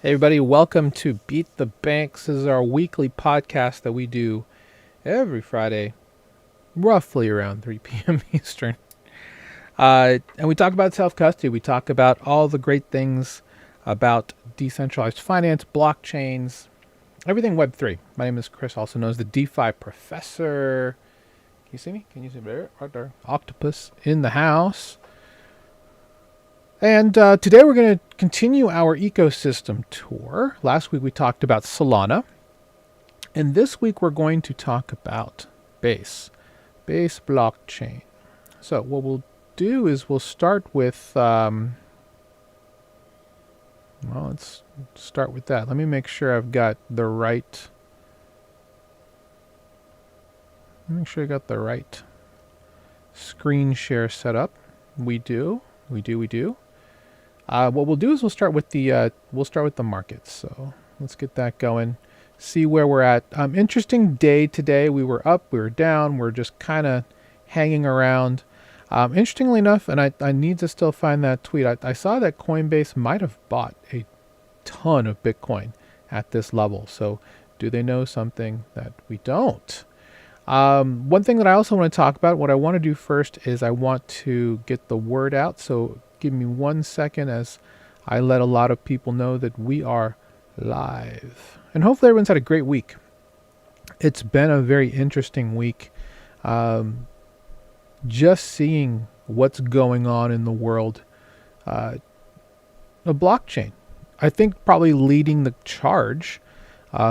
Hey everybody, welcome to Beat the Banks. This is our weekly podcast that we do every Friday, roughly around 3 p.m. Eastern. And we talk about self-custody. We talk about all the great things about decentralized finance, blockchains, everything Web3. My name is Chris, also known as the DeFi Professor. Can you see me? Can you see me there? Right there. Octopus in the house. And today we're going to continue our ecosystem tour. Last week we talked about Solana. And this week we're going to talk about Base blockchain. So what we'll do is we'll start with, let's start with that. Let me make sure I've got the right, screen share set up. We do. What we'll do is we'll start with the markets. So let's get that going. See where we're at. Interesting day today. We were up, we were down. We're just kind of hanging around. Interestingly enough, and I need to still find that tweet. I saw that Coinbase might have bought a ton of Bitcoin at this level. So do they know something that we don't? One thing that I also want to talk about, what I want to do first is I want to get the word out. So give me 1 second as I let a lot of people know that we are live. And hopefully everyone's had a great week. It's been a very interesting week. Just seeing what's going on in the world. The blockchain, I think probably leading the charge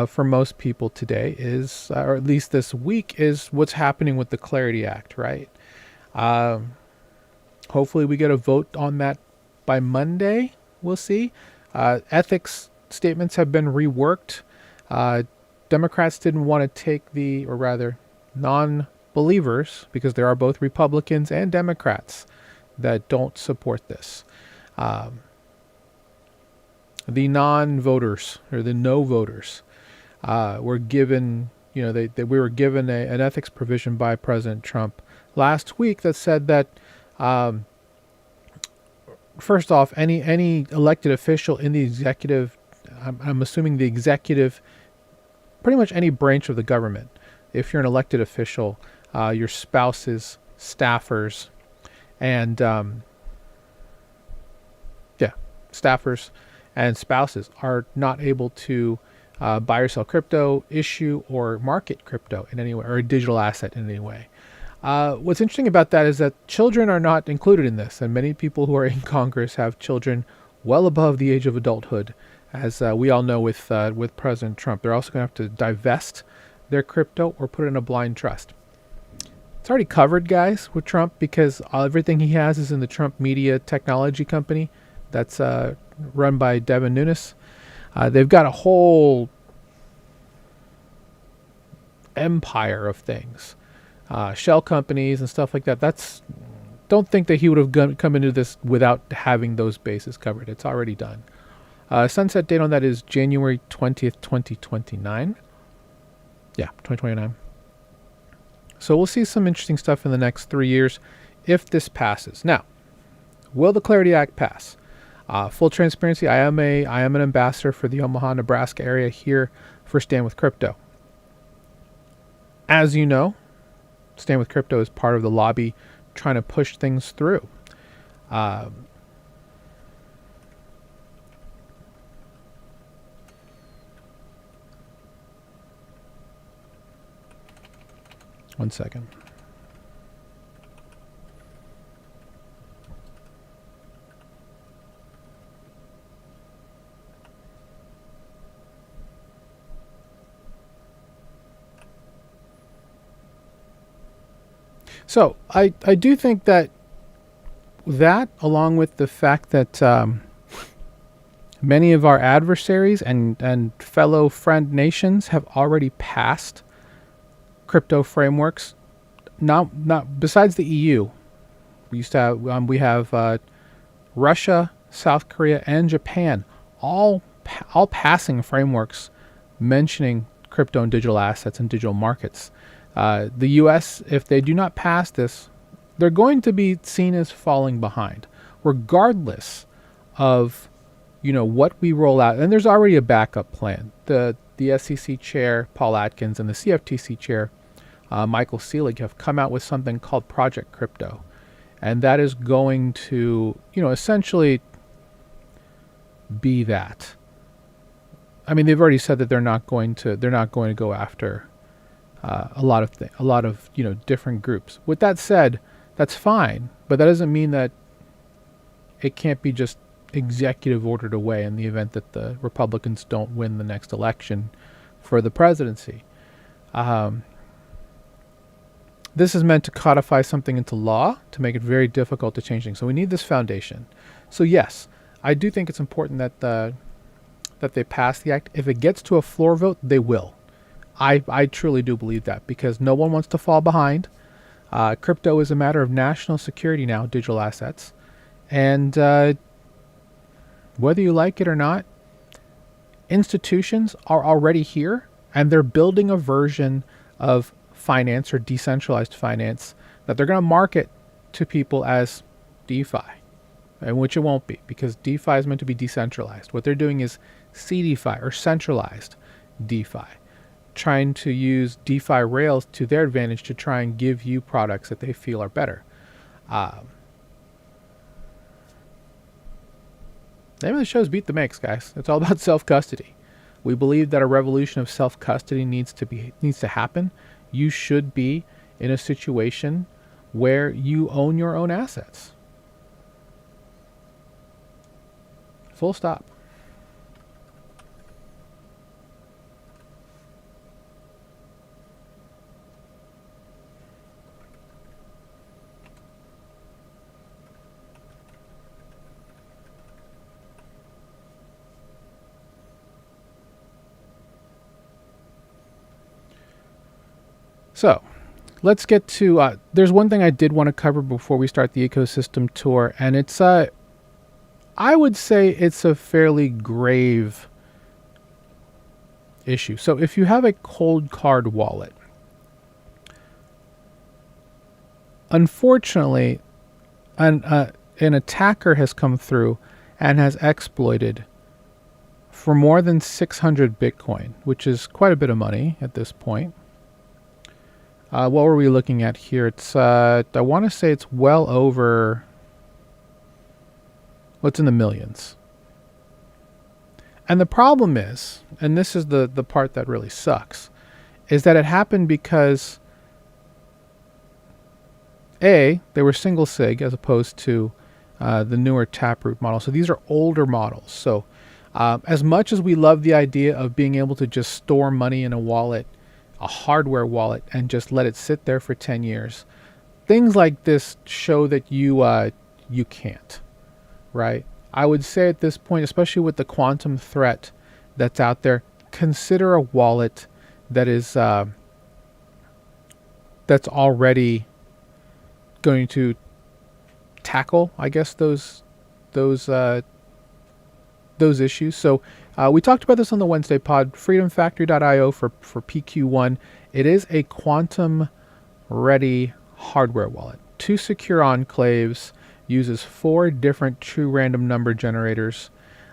for most people today is, or at least this week, is what's happening with the Clarity Act, right? Hopefully we get a vote on that by Monday. We'll see. Ethics statements have been reworked. Democrats didn't want to take or rather non-believers, because there are both Republicans and Democrats that don't support this. The non-voters, or the no voters, were given, we were given an ethics provision by President Trump last week that said that, first off, any elected official in the executive, I'm assuming the executive, pretty much any branch of the government, if you're an elected official, your spouses, staffers, and staffers and spouses are not able to buy or sell crypto, issue or market crypto in any way, or a digital asset in any way. What's interesting about that is that children are not included in this, and many people who are in Congress have children well above the age of adulthood, as we all know with President Trump. They're also going to have to divest their crypto or put it in a blind trust. It's already covered, guys, with Trump, because everything he has is in the Trump Media Technology Company that's run by Devin Nunes. They've got a whole empire of things. Shell companies and stuff like that. Don't think that he would have come into this without having those bases covered. It's already done. Sunset date on that is January 20th, 2029. Yeah, 2029. So we'll see some interesting stuff in the next 3 years if this passes. Now, will the Clarity Act pass? Full transparency, I am an ambassador for the Omaha, Nebraska area here for Stand With Crypto. As you know, Stand With Crypto is part of the lobby trying to push things through. One second. So I do think that along with the fact that many of our adversaries and fellow friend nations have already passed crypto frameworks, not besides the EU. We have Russia, South Korea, and Japan all passing frameworks mentioning crypto and digital assets and digital markets. The U.S., if they do not pass this, they're going to be seen as falling behind, regardless of what we roll out, and there's already a backup plan. The SEC chair, Paul Atkins, and the CFTC chair, Michael Selig, have come out with something called Project Crypto. And that is going to, essentially be that. I mean, they've already said that they're not going to go after a lot of different groups. With that said, that's fine, but that doesn't mean that it can't be just executive ordered away in the event that the Republicans don't win the next election for the presidency. This is meant to codify something into law to make it very difficult to change things. So we need this foundation. So yes, I do think it's important that they pass the act. If it gets to a floor vote, they will. I truly do believe that, because no one wants to fall behind. Crypto is a matter of national security now, digital assets. And whether you like it or not, institutions are already here, and they're building a version of finance or decentralized finance that they're going to market to people as DeFi, and which it won't be, because DeFi is meant to be decentralized. What they're doing is CDeFi, or centralized DeFi, trying to use DeFi rails to their advantage to try and give you products that they feel are better. The name of the show is Beat the Mix, guys. It's all about self-custody. We believe that a revolution of self-custody needs to happen. You should be in a situation where you own your own assets. Full stop. So, let's get to, there's one thing I did want to cover before we start the ecosystem tour, and it's, I would say it's a fairly grave issue. So if you have a cold card wallet, unfortunately, an attacker has come through and has exploited for more than 600 Bitcoin, which is quite a bit of money at this point. What were we looking at here? It's, I want to say it's well over, what's in the millions. And the problem is, and this is the part that really sucks, is that it happened because they were single sig as opposed to the newer Taproot model. So these are older models. So as much as we love the idea of being able to just store money in a wallet, a hardware wallet, and just let it sit there for 10 years, things like this show that you can't, right? I would say at this point, especially with the quantum threat that's out there, consider a wallet that is that's already going to tackle, I guess, those issues. So we talked about this on the Wednesday pod. FreedomFactory.io for PQ1. It is a quantum ready hardware wallet. 2 secure enclaves, uses 4 different true random number generators.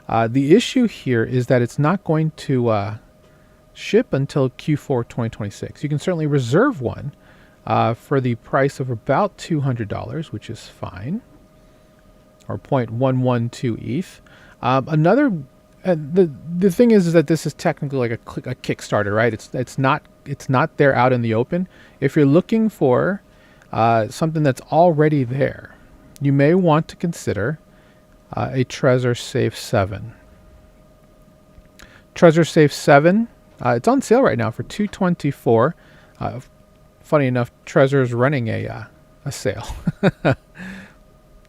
The issue here is that it's not going to ship until Q4 2026. You can certainly reserve one for the price of about $200, which is fine, or 0.112 ETH. The thing is that this is technically like a Kickstarter, right? It's not there out in the open. If you're looking for something that's already there, you may want to consider a Trezor Safe 7. Trezor Safe 7, it's on sale right now for $224. Funny enough, Trezor is running a sale.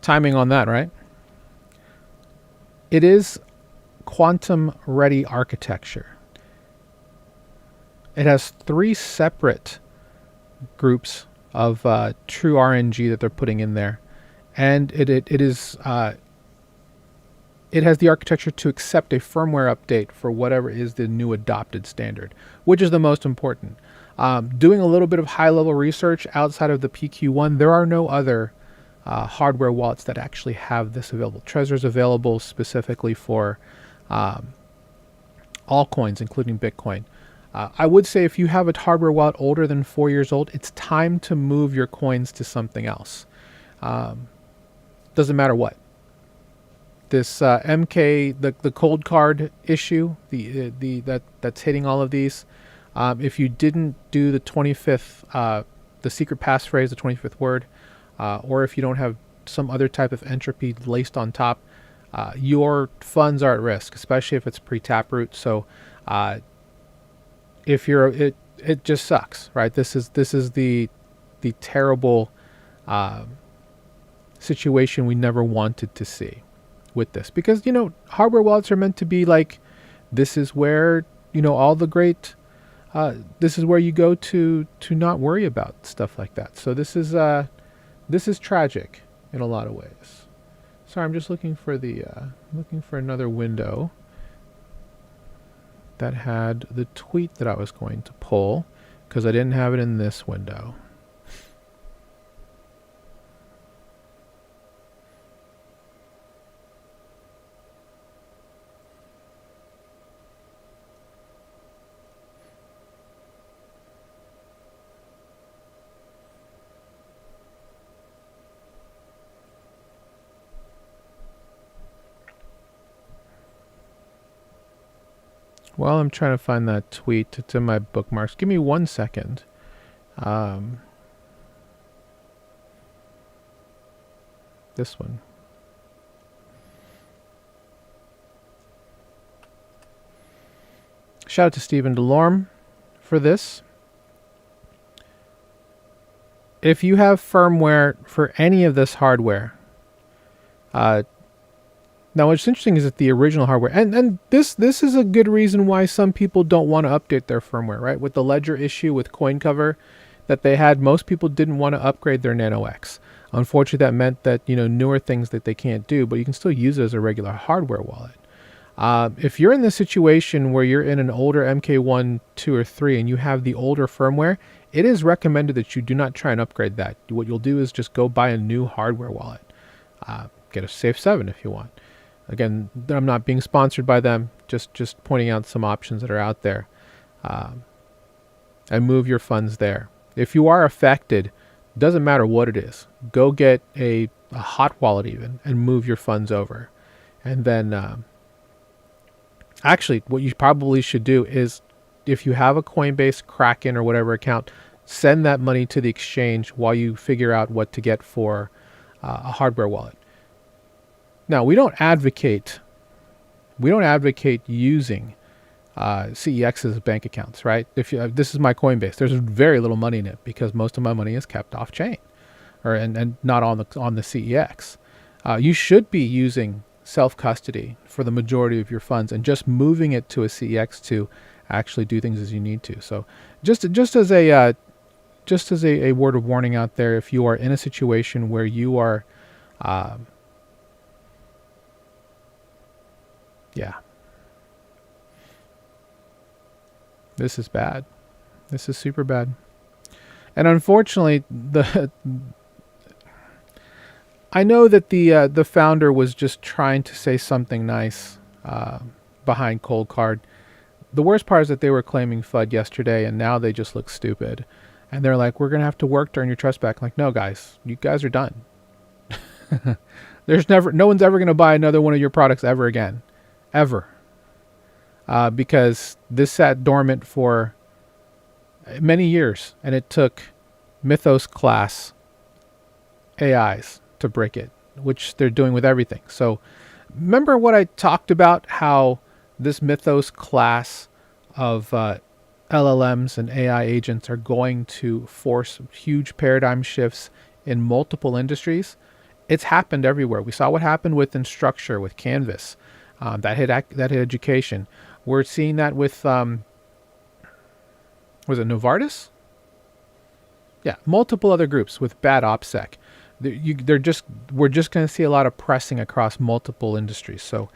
Timing on that, right? It is quantum ready architecture. It has 3 separate groups of true RNG that they're putting in there, and it has the architecture to accept a firmware update for whatever is the new adopted standard, which is the most important. Doing a little bit of high-level research outside of the PQ1, there are no other hardware wallets that actually have this available. Trezor's available specifically for altcoins, including Bitcoin. I would say if you have a hardware wallet older than 4 years old, it's time to move your coins to something else. Doesn't matter what. This MK, the cold card issue, that's hitting all of these. If you didn't do the 25th, the secret passphrase, the 25th word, or if you don't have some other type of entropy laced on top, your funds are at risk, especially if it's pre-Taproot. So, if you're, it just sucks, right? This is the terrible situation we never wanted to see with this, because hardware wallets are meant to be like, this is where all the great, this is where you go to not worry about stuff like that. So this is tragic in a lot of ways. Sorry, I'm just looking for another window that had the tweet that I was going to pull, because I didn't have it in this window. While I'm trying to find that tweet, it's in my bookmarks. Give me 1 second. This one. Shout out to Stephen DeLorme for this. If you have firmware for any of this hardware, now, what's interesting is that the original hardware, and this is a good reason why some people don't want to update their firmware, right? With the Ledger issue with CoinCover that they had, most people didn't want to upgrade their Nano X. Unfortunately, that meant that, newer things that they can't do, but you can still use it as a regular hardware wallet. If you're in the situation where you're in an older MK1, 2, or 3, and you have the older firmware, it is recommended that you do not try and upgrade that. What you'll do is just go buy a new hardware wallet. Get a Safe 7 if you want. Again, I'm not being sponsored by them, just pointing out some options that are out there. And move your funds there. If you are affected, doesn't matter what it is, go get a hot wallet even and move your funds over. And then, actually, what you probably should do is, if you have a Coinbase, Kraken, or whatever account, send that money to the exchange while you figure out what to get for a hardware wallet. Now, we don't advocate using CEX as bank accounts, right? If this is my Coinbase, there's very little money in it because most of my money is kept off chain, and not on the CEX. You should be using self-custody for the majority of your funds and just moving it to a CEX to actually do things as you need to. So just as a word of warning out there, if you are in a situation where you are this is bad. This is super bad. And unfortunately, I know that the founder was just trying to say something nice behind Coldcard. The worst part is that they were claiming FUD yesterday, and now they just look stupid. And they're like, we're going to have to work to earn your trust back. I'm like, no, guys, you guys are done. No one's ever going to buy another one of your products ever again. Ever. Because this sat dormant for many years, and it took Mythos class AIs to break it, which they're doing with everything. So remember what I talked about, how this Mythos class of LLMs and AI agents are going to force huge paradigm shifts in multiple industries? It's happened everywhere. We saw what happened with Instructure, with Canvas. That hit education. We're seeing that with, was it Novartis? Yeah, multiple other groups with bad OPSEC. We're just going to see a lot of pressing across multiple industries. So,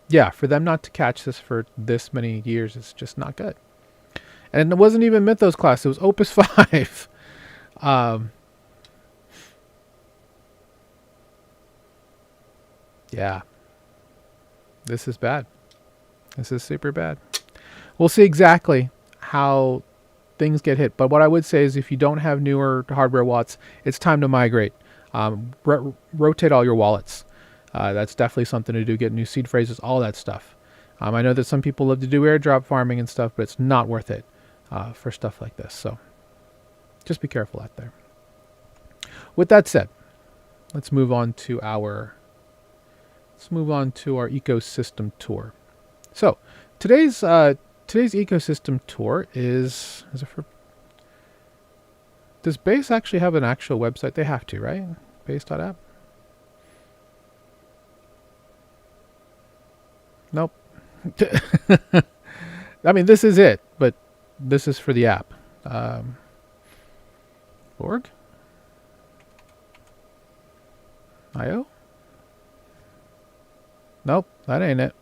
yeah, for them not to catch this for this many years is just not good. And it wasn't even Mythos class; it was Opus 5. Yeah, this is bad. This is super bad. We'll see exactly how things get hit. But what I would say is if you don't have newer hardware wallets, it's time to migrate. Rotate all your wallets. That's definitely something to do. Get new seed phrases, all that stuff. I know that some people love to do airdrop farming and stuff, but it's not worth it for stuff like this. So just be careful out there. With that said, let's move on to our ecosystem tour. So today's ecosystem tour is it for? Does Base actually have an actual website? They have to, right? Base.app? Nope. I mean, this is it, but this is for the app. Org? IO? Nope, that ain't it.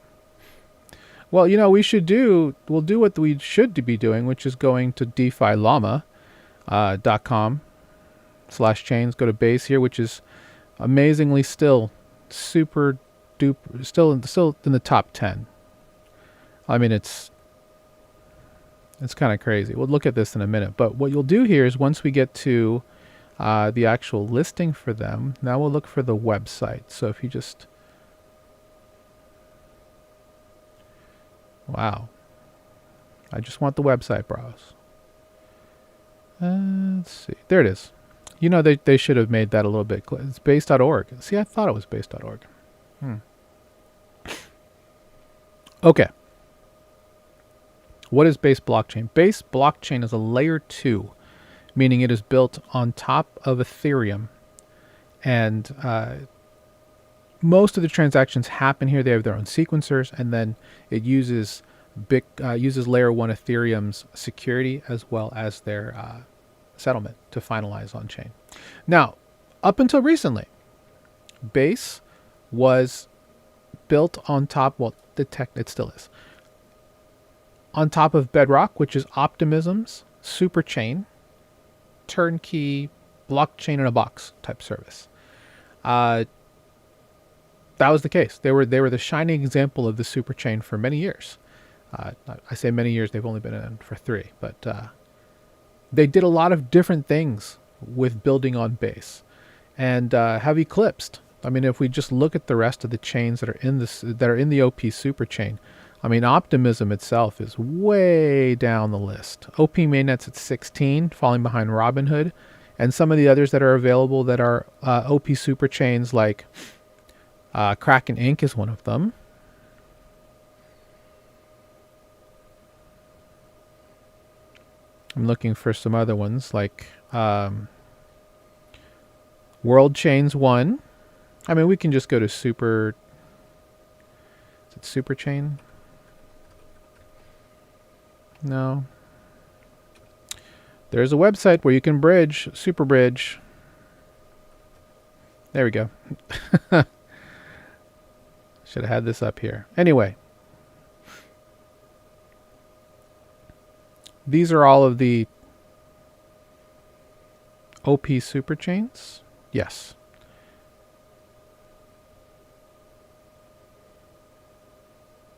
Well, we'll do what we should be doing, which is going to DeFiLlama.com/chains. Go to Base here, which is amazingly still super duper, still in the top 10. I mean, it's kind of crazy. We'll look at this in a minute. But what you'll do here is once we get to the actual listing for them, now we'll look for the website. So if you just... Wow. I just want the website browse. Let's see. There it is. They should have made that a little bit clear. It's base.org. See, I thought it was base.org. Okay. What is Base blockchain? Base blockchain is a layer 2, meaning it is built on top of Ethereum. And most of the transactions happen here. They have their own sequencers, and then it uses layer 1 Ethereum's security as well as their settlement to finalize on chain. Now, up until recently, Base was built on top, it still is, on top of Bedrock, which is Optimism's super chain, turnkey, blockchain in a box type service. That was the case. They were the shining example of the super chain for many years. I say many years, they've only been in for 3, but they did a lot of different things with building on Base and have eclipsed. I mean, if we just look at the rest of the chains that are in the OP super chain, I mean, Optimism itself is way down the list. OP Mainnet's at 16, falling behind Robinhood, and some of the others that are available that are OP super chains like Kraken Inc. is one of them. I'm looking for some other ones like World Chains 1. I mean, we can just go to Super... Is it Super Chain? No. There's a website where you can bridge, Super Bridge. There we go. Should have had this up here. Anyway. These are all of the OP super chains. Yes.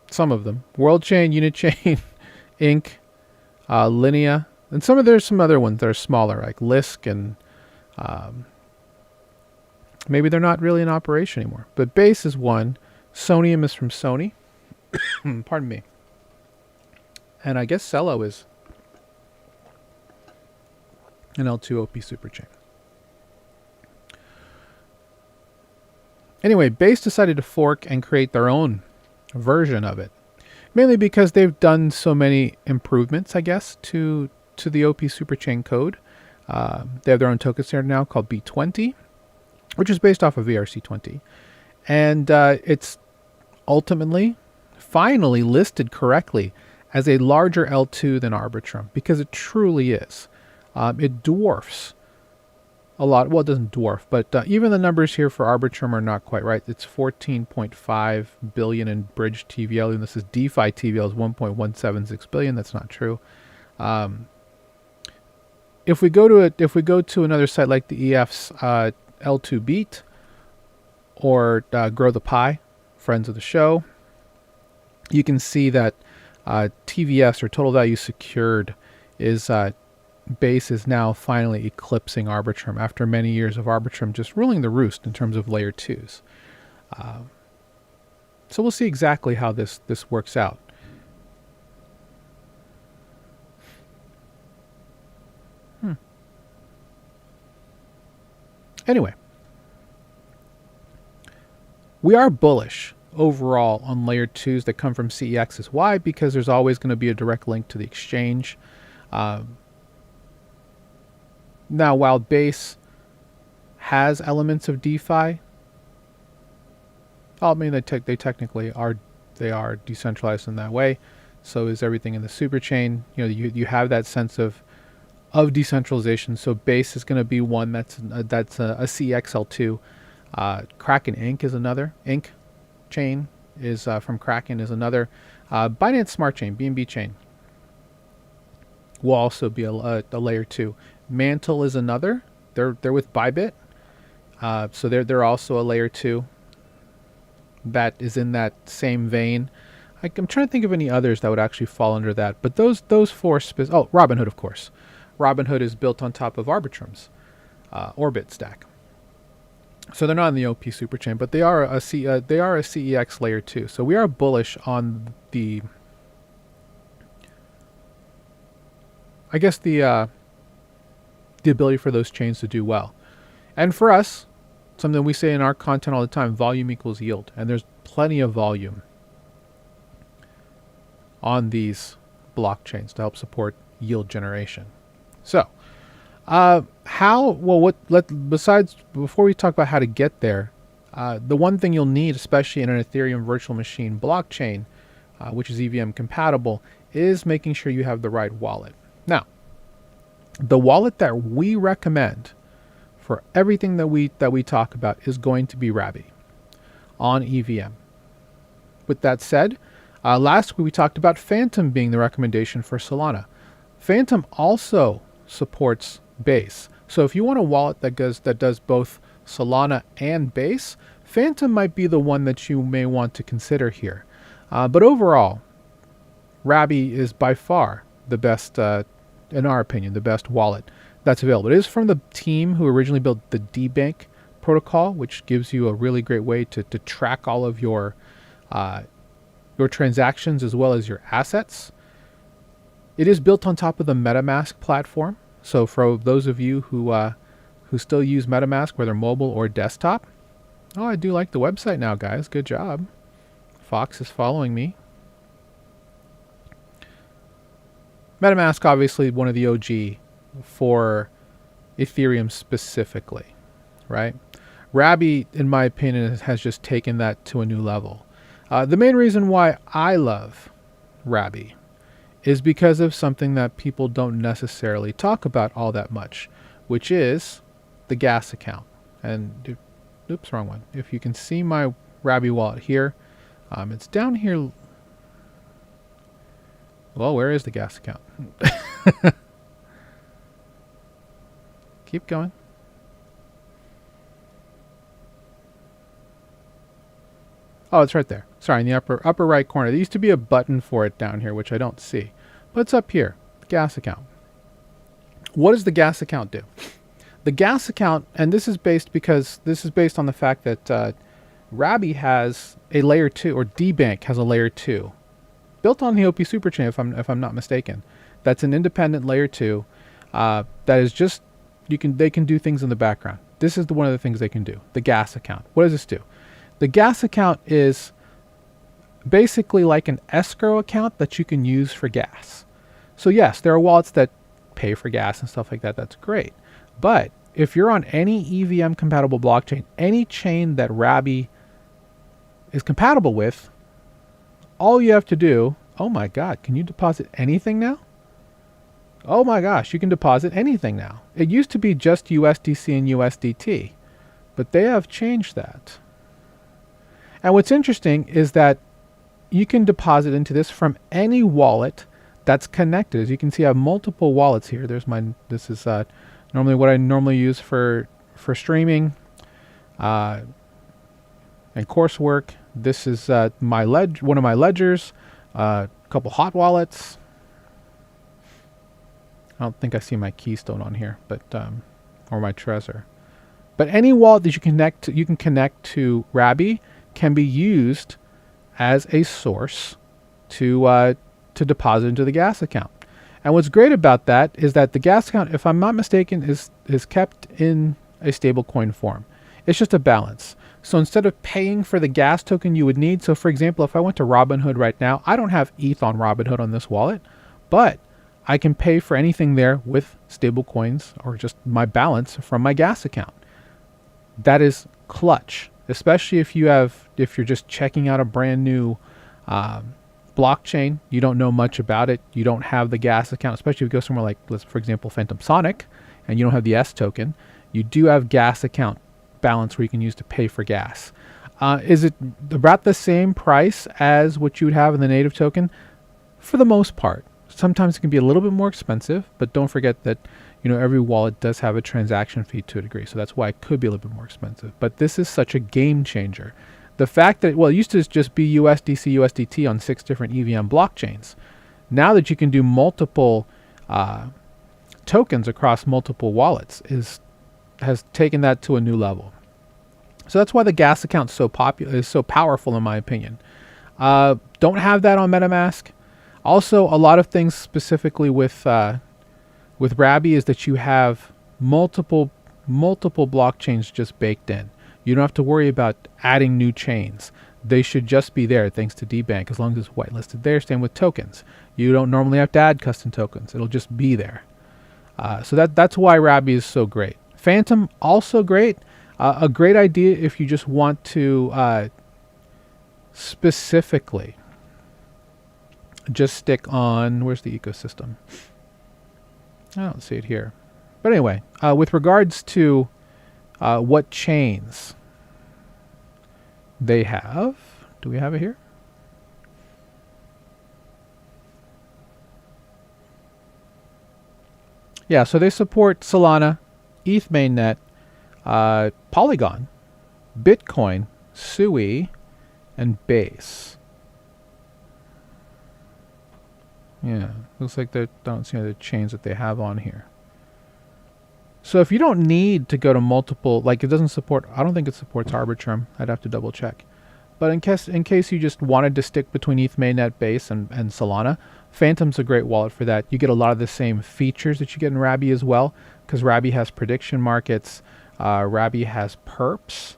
Some of them. World Chain, Unichain, Inc., Linea. And there's some other ones that are smaller, like Lisk, and maybe they're not really in operation anymore. But Base is one. Sonium is from Sony. Pardon me. And I guess Celo is an L2 OP superchain. Anyway, Base decided to fork and create their own version of it. Mainly because they've done so many improvements, I guess, to the OP superchain code. They have their own token standard now called B20, which is based off of ERC20. And it's ultimately, finally listed correctly as a larger L2 than Arbitrum, because it truly is. It dwarfs a lot. Well, it doesn't dwarf, but even the numbers here for Arbitrum are not quite right. It's 14.5 billion in bridge TVL, and this is DeFi TVL is 1.176 billion. That's not true. If we go to another site like the EF's L2 Beat or Grow the Pie, friends of the show, you can see that TVS, or total value secured, is Base is now finally eclipsing Arbitrum after many years of Arbitrum just ruling the roost in terms of layer 2s. So we'll see exactly how this works out. Anyway, we are bullish overall on layer 2s that come from CEXs. Why? Because there's always going to be a direct link to the exchange. Now, while Base has elements of DeFi, I mean, they technically are decentralized in that way. So is everything in the superchain. You know, you have that sense of decentralization. So Base is going to be one that's a CXL2. Kraken Inc. is another. Inc. chain is from Kraken is another. Binance Smart Chain, BNB chain, will also be a layer 2. Mantle is another. They're with Bybit, so they're also a layer 2. That is in that same vein. I'm trying to think of any others that would actually fall under that. But those four oh, Robinhood, of course. Robinhood is built on top of Arbitrum's Orbit stack. So they're not in the OP superchain, but they are a CEX layer 2. So we are bullish on the, I guess, the ability for those chains to do well. And for us, something we say in our content all the time, volume equals yield. And there's plenty of volume on these blockchains to help support yield generation. So, besides, before we talk about how to get there, the one thing you'll need, especially in an Ethereum virtual machine blockchain, which is EVM compatible, is making sure you have the right wallet. Now, the wallet that we recommend for everything that we talk about is going to be Rabby on EVM. With that said, last week we talked about Phantom being the recommendation for Solana. Phantom also supports Base. So if you want a wallet that does both Solana and Base, Phantom might be the one that you may want to consider here. But overall, Rabby is by far the best, in our opinion, the best wallet that's available. It is from the team who originally built the DBank protocol, which gives you a really great way to track all of your transactions as well as your assets. It is built on top of the MetaMask platform. So for those of you who still use MetaMask, whether mobile or desktop, oh, I do like the website now, guys. Good job. Fox is following me. MetaMask, obviously one of the OG for Ethereum specifically, right? Rabby, in my opinion, has just taken that to a new level. The main reason why I love Rabby is because of something that people don't necessarily talk about all that much, which is the gas account. And, oops, wrong one. If you can see my Rabby wallet here, it's down here. Well, where is the gas account? Keep going. Oh, it's right there. Sorry, in the upper right corner. There used to be a button for it down here, which I don't see. But it's up here, the gas account. What does the gas account do? The gas account, and this is based on the fact that Rabby has a layer 2, or DBank has a layer 2, built on the OP Superchain, if I'm not mistaken. That's an independent layer 2 that is just, they can do things in the background. This is one of the things they can do. The gas account. What does this do? The gas account is basically like an escrow account that you can use for gas. So yes, there are wallets that pay for gas and stuff like that. That's great. But if you're on any EVM compatible blockchain, any chain that Rabby is compatible with, all you have to do, oh my God, can you deposit anything now? Oh my gosh, you can deposit anything now. It used to be just USDC and USDT, but they have changed that. And what's interesting is that you can deposit into this from any wallet that's connected. As you can see, I have multiple wallets here. There's mine. This is normally what I normally use for streaming and coursework. This is one of my ledgers, a couple hot wallets. I don't think I see my Keystone on here, but or my Trezor. But any wallet that you can connect to Rabby can be used as a source to deposit into the gas account. And what's great about that is that the gas account, if I'm not mistaken, is kept in a stablecoin form. It's just a balance. So instead of paying for the gas token you would need, so for example, if I went to Robinhood right now, I don't have ETH on Robinhood on this wallet, but I can pay for anything there with stablecoins or just my balance from my gas account. That is clutch, especially if you're just checking out a brand new blockchain. You don't know much about it. You don't have the gas account, especially if you go somewhere like, for example, Phantom Sonic, and you don't have the S token. You do have gas account balance where you can use to pay for gas. Is it about the same price as what you would have in the native token? For the most part. Sometimes it can be a little bit more expensive, but don't forget that every wallet does have a transaction fee to a degree, so that's why it could be a little bit more expensive. But this is such a game changer. The fact that, it used to just be USDC, USDT on 6 different EVM blockchains. Now that you can do multiple tokens across multiple wallets has taken that to a new level. So that's why the gas account is so powerful in my opinion. Don't have that on MetaMask. Also, a lot of things specifically with Rabby is that you have multiple blockchains just baked in. You don't have to worry about adding new chains. They should just be there thanks to DBank as long as it's whitelisted there. Same with tokens. You don't normally have to add custom tokens. It'll just be there. So that's why Rabby is so great. Phantom, also great. A great idea if you just want to specifically just stick on, where's the ecosystem? I don't see it here. But anyway, with regards to what chains they have, do we have it here? Yeah, so they support Solana, ETH mainnet, Polygon, Bitcoin, Sui, and Base. Yeah, looks like they don't see the chains that they have on here. So if you don't need to go to multiple, like it doesn't support, I don't think it supports Arbitrum. I'd have to double check. But in case you just wanted to stick between ETH mainnet, Base, and Solana, Phantom's a great wallet for that. You get a lot of the same features that you get in Rabby as well, because Rabby has prediction markets, Rabby has perps,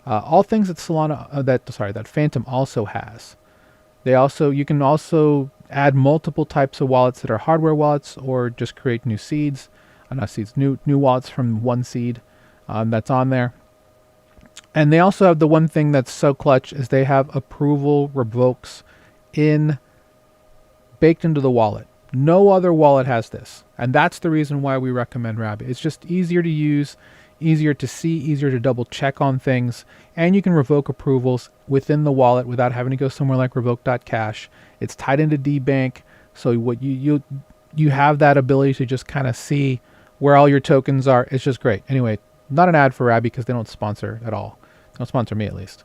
all things that that Phantom also has. You can also add multiple types of wallets that are hardware wallets, or just create new seeds, new wallets from one seed that's on there. And they also have the one thing that's so clutch is they have approval revokes baked into the wallet. No other wallet has this, and that's the reason why we recommend Rabby. It's just easier to use, easier to see, easier to double check on things, and you can revoke approvals within the wallet without having to go somewhere like revoke.cash. It's tied into DBank, so what you have that ability to just kind of see where all your tokens are. It's just great. Anyway, not an ad for Rabby because they don't sponsor at all. They don't sponsor me at least.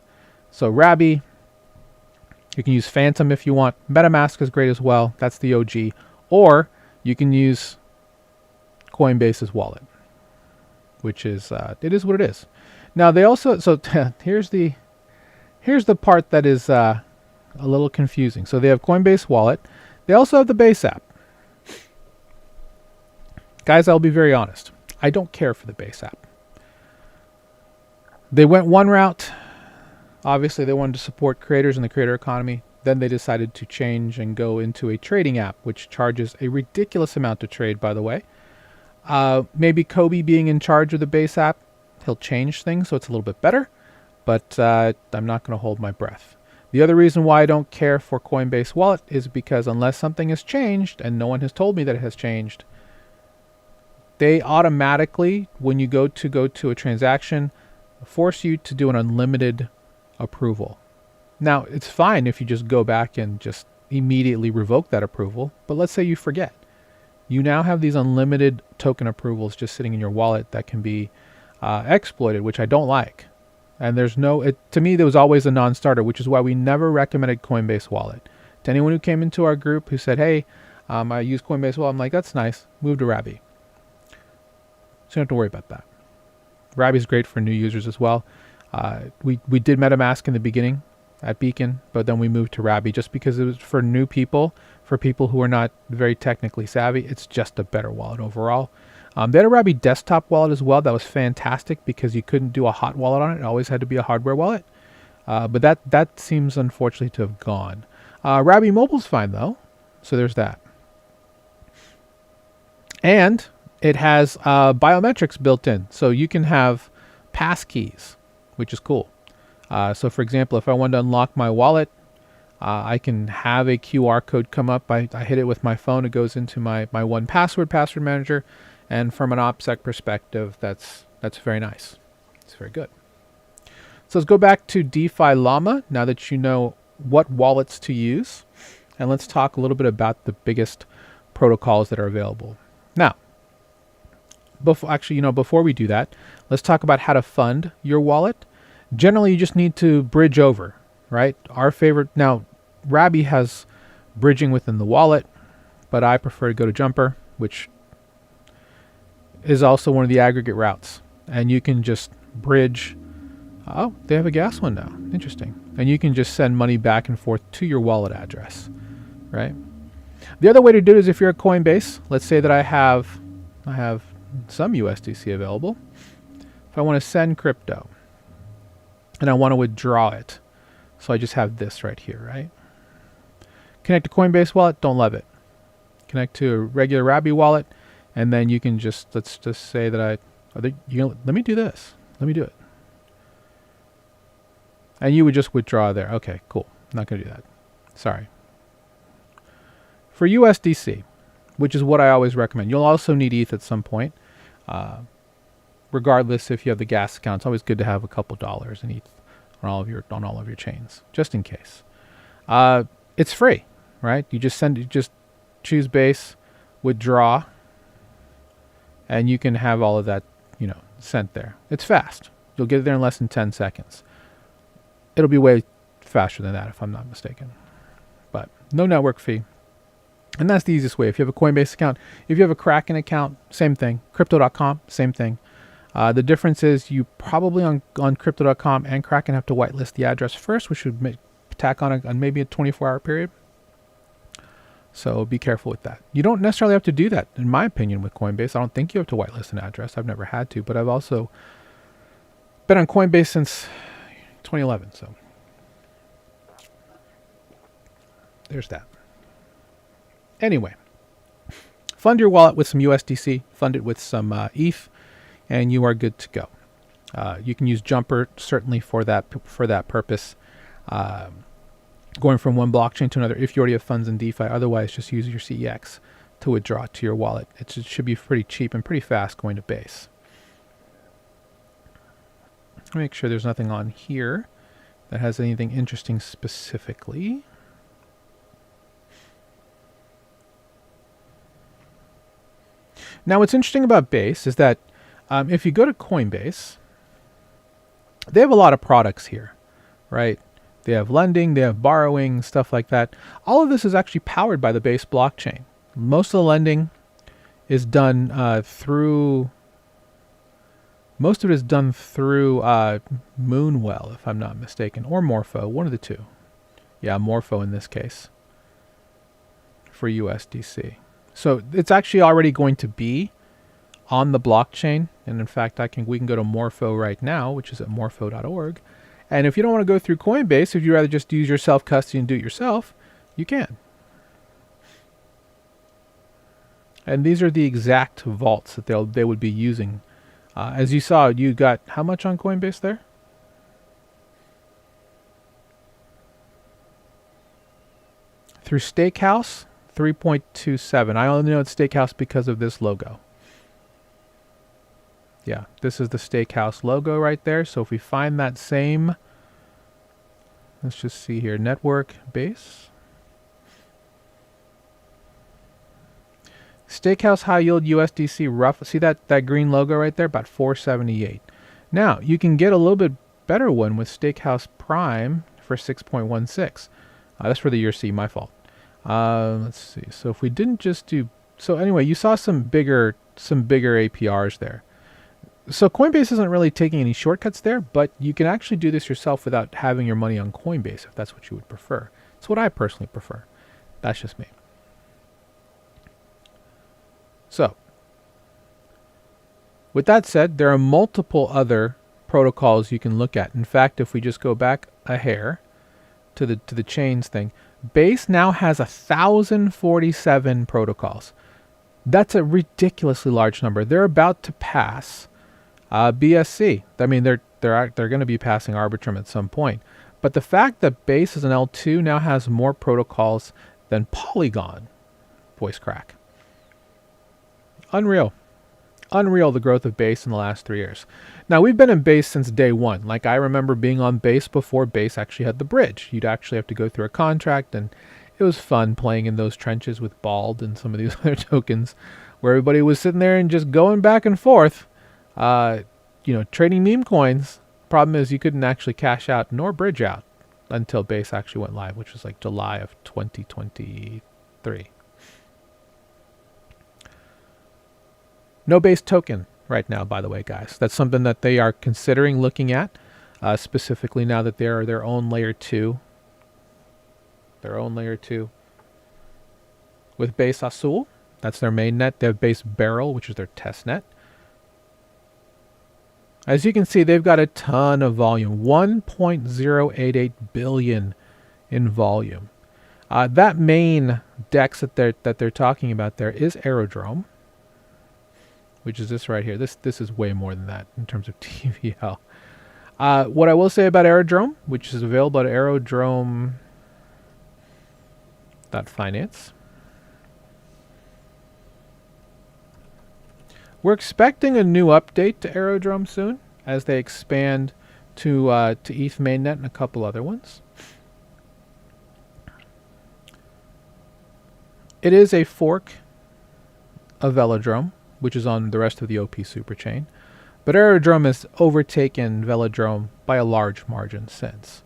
So Rabby, you can use Phantom if you want. MetaMask is great as well. That's the OG. Or you can use Coinbase's wallet, which is it is what it is. Now they also here's the part that is a little confusing. So they have Coinbase wallet. They also have the Base app. Guys, I'll be very honest. I don't care for the Base app. They went one route. Obviously, they wanted to support creators in the creator economy. Then they decided to change and go into a trading app, which charges a ridiculous amount to trade, by the way. Maybe Kobe being in charge of the Base app, he'll change things so it's a little bit better. But I'm not going to hold my breath. The other reason why I don't care for Coinbase Wallet is because unless something has changed, and no one has told me that it has changed, they automatically, when you go to a transaction, force you to do an unlimited approval. Now, it's fine if you just go back and just immediately revoke that approval, but let's say you forget. You now have these unlimited token approvals just sitting in your wallet that can be exploited, which I don't like. And there's no, to me, there was always a non-starter, which is why we never recommended Coinbase Wallet. To anyone who came into our group who said, hey, I use Coinbase Wallet, I'm like, that's nice, move to Rabby. So you don't have to worry about that. Rabby is great for new users as well. We did MetaMask in the beginning at Beacon, but then we moved to Rabby just because it was for new people, for people who are not very technically savvy. It's just a better wallet overall. They had a Rabby desktop wallet as well. That was fantastic because you couldn't do a hot wallet on it. It always had to be a hardware wallet. But that seems unfortunately to have gone. Rabby Mobile's fine though, so there's that. And it has biometrics built in, so you can have pass keys, which is cool. So for example, if I wanted to unlock my wallet, I can have a QR code come up. I hit it with my phone. It goes into my 1Password password manager. And from an OPSEC perspective, that's very nice. It's very good. So let's go back to DeFi Llama now that you know what wallets to use. And let's talk a little bit about the biggest protocols that are available. Now, before we do that, let's talk about how to fund your wallet. Generally, you just need to bridge over, right? Our favorite, now, Rabby has bridging within the wallet, but I prefer to go to Jumper, which is also one of the aggregate routes. And you can just bridge. Oh, they have a gas one now. Interesting. And you can just send money back and forth to your wallet address, right? The other way to do it is if you're at Coinbase, let's say that I have some USDC available. If I want to send crypto and I want to withdraw it, so I just have this right here, right? Connect to Coinbase wallet, don't love it. Connect to a regular Rabby wallet, and then you can let's just say that let me do this. Let me do it. And you would just withdraw there. Okay, cool. I'm not going to do that. Sorry. For USDC, which is what I always recommend, you'll also need ETH at some point. Regardless if you have the gas account, it's always good to have a couple dollars in ETH on all of your chains, just in case. It's free, right? You just choose Base, withdraw, and you can have all of that, sent there. It's fast. You'll get it there in less than 10 seconds. It'll be way faster than that if I'm not mistaken. But no network fee. And that's the easiest way. If you have a Coinbase account, if you have a Kraken account, same thing. Crypto.com, same thing. The difference is you probably on Crypto.com and Kraken have to whitelist the address first, which would tack on maybe a 24-hour period. So be careful with that. You don't necessarily have to do that, in my opinion, with Coinbase. I don't think you have to whitelist an address. I've never had to, but I've also been on Coinbase since 2011. So there's that. Anyway, fund your wallet with some USDC, fund it with some ETH, and you are good to go. You can use Jumper certainly for that purpose. Going from one blockchain to another if you already have funds in DeFi. Otherwise, just use your CEX to withdraw to your wallet. It should be pretty cheap and pretty fast going to Base. Make sure there's nothing on here that has anything interesting specifically. Now, what's interesting about Base is that if you go to Coinbase, they have a lot of products here, right? They have lending, they have borrowing, stuff like that. All of this is actually powered by the Base blockchain. Most of the lending is done through Moonwell, if I'm not mistaken, or Morpho, one of the two. Yeah, Morpho in this case for USDC. So it's actually already going to be on the blockchain. And in fact, we can go to Morpho right now, which is at morpho.org. And if you don't want to go through Coinbase, if you'd rather just use your self-custody and do it yourself, you can. And these are the exact vaults that they would be using. As you saw, you got how much on Coinbase there? Through Stakehouse, 3.27. I only know it's Stakehouse because of this logo. Yeah, this is the Stakehouse logo right there. So if we find that same, let's just see here, network Base. Stakehouse high yield USDC rough. See that green logo right there? About 478. Now, you can get a little bit better one with Steakhouse Prime for 6.16. That's for the year C, my fault. Let's see. So if we didn't just do, so anyway, you saw some bigger APRs there. So Coinbase isn't really taking any shortcuts there, but you can actually do this yourself without having your money on Coinbase if that's what you would prefer. It's what I personally prefer. That's just me. So, with that said, there are multiple other protocols you can look at. In fact, if we just go back a hair to the chains thing, Base now has 1,047 protocols. That's a ridiculously large number. They're about to pass BSC. I mean, they're going to be passing Arbitrum at some point. But the fact that Base as an L2 now has more protocols than Polygon, voice crack. Unreal. Unreal, the growth of Base in the last 3 years. Now, we've been in Base since day one. Like, I remember being on Base before Base actually had the bridge. You'd actually have to go through a contract, and it was fun playing in those trenches with Bald and some of these other tokens where everybody was sitting there and just going back and forth, trading meme coins. Problem is you couldn't actually cash out nor bridge out until Base actually went live, which was like July of 2023. No Base token right now, by the way, guys. That's something that they are considering looking at, specifically now that they are their own layer 2. Their own layer 2 with Base Azul. That's their main net. They have Base Beryl, which is their test net. As you can see, they've got a ton of volume, 1.088 billion in volume. That main DEX that they're talking about there is Aerodrome, which is this right here. This is way more than that in terms of TVL. What I will say about Aerodrome, which is available at aerodrome.finance. We're expecting a new update to Aerodrome soon as they expand to ETH mainnet and a couple other ones. It is a fork of Velodrome, which is on the rest of the OP superchain. But Aerodrome has overtaken Velodrome by a large margin since.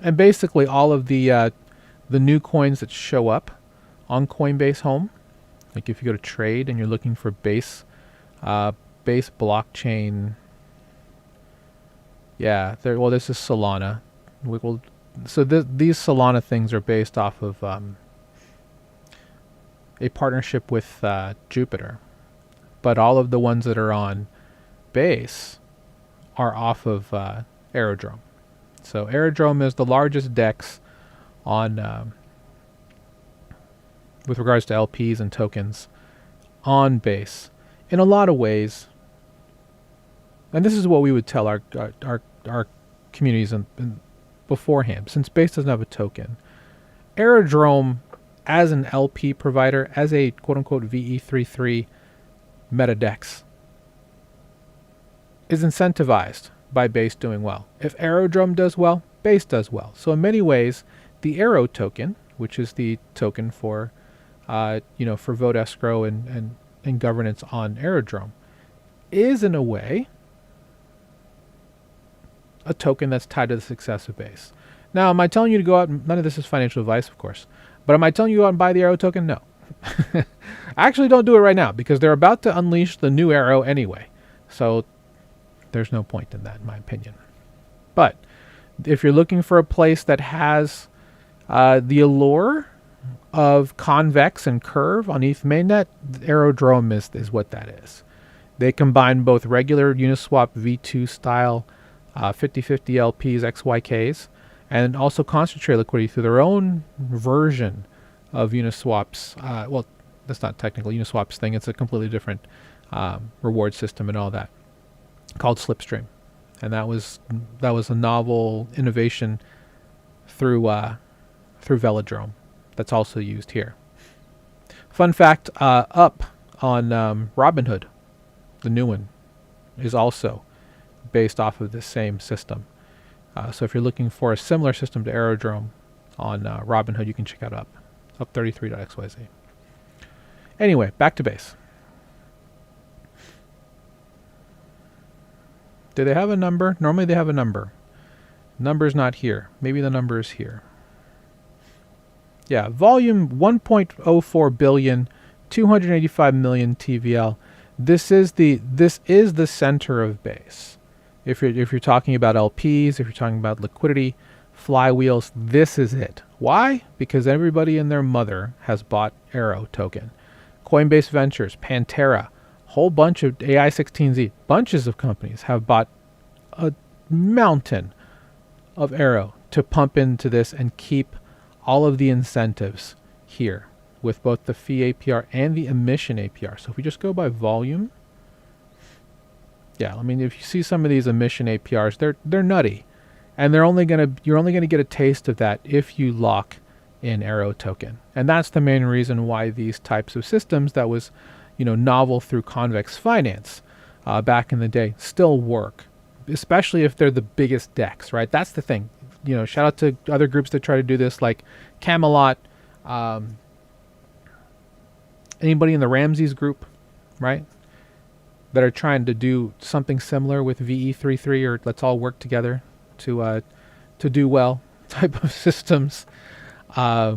And basically all of the new coins that show up on Coinbase Home, like if you go to trade and you're looking for base blockchain, this is Solana. These Solana things are based off of a partnership with Jupiter, but all of the ones that are on Base are off of Aerodrome. So Aerodrome is the largest DEX on with regards to LPs and tokens on Base in a lot of ways. And this is what we would tell our communities in beforehand, since Base doesn't have a token. Aerodrome as an LP provider, as a quote-unquote VE33 MetaDEX, is incentivized by Base doing well. If Aerodrome does well, Base does well. So in many ways, the Aero token, which is the token for vote escrow and governance on Aerodrome, is in a way a token that's tied to the success of Base. Now, am I telling you to go out and, none of this is financial advice, of course, but am I telling you to go out and buy the Aero token? No. Actually, don't do it right now because they're about to unleash the new Aero anyway. So there's no point in that, in my opinion. But if you're looking for a place that has the allure of Convex and Curve on ETH mainnet, Aerodrome is what that is. They combine both regular Uniswap V2 style 50/50 LPs, XYKs, and also concentrate liquidity through their own version of Uniswap's, that's not technically Uniswap's thing, it's a completely different reward system and all that, called Slipstream. And that was a novel innovation through Velodrome that's also used here. Fun fact, Up on Robinhood, the new one, is also based off of this same system. So if you're looking for a similar system to Aerodrome on Robinhood, you can check out Up33.xyz. Anyway, back to base. Do they have a number? Normally they have a number. Number's not here. Maybe the number is here. Yeah, volume 1.04 billion, 285 million TVL. This is the center of base. If you're talking about LPs, if you're talking about liquidity, flywheels, this is it. Why? Because everybody and their mother has bought Arrow token. Coinbase Ventures, Pantera, whole bunch of AI16Z, bunches of companies have bought a mountain of Arrow to pump into this and keep all of the incentives here with both the fee APR and the emission APR. So if we just go by volume, yeah, I mean, if you see some of these emission APRs, they're nutty, and you're only gonna get a taste of that if you lock in Arrow token, and that's the main reason why these types of systems that was, novel through Convex Finance back in the day still work, especially if they're the biggest DEX, right? That's the thing. Shout out to other groups that try to do this, like Camelot, anybody in the Ramses group, right? That are trying to do something similar with VE33 or let's all work together to do well type of systems. Yeah,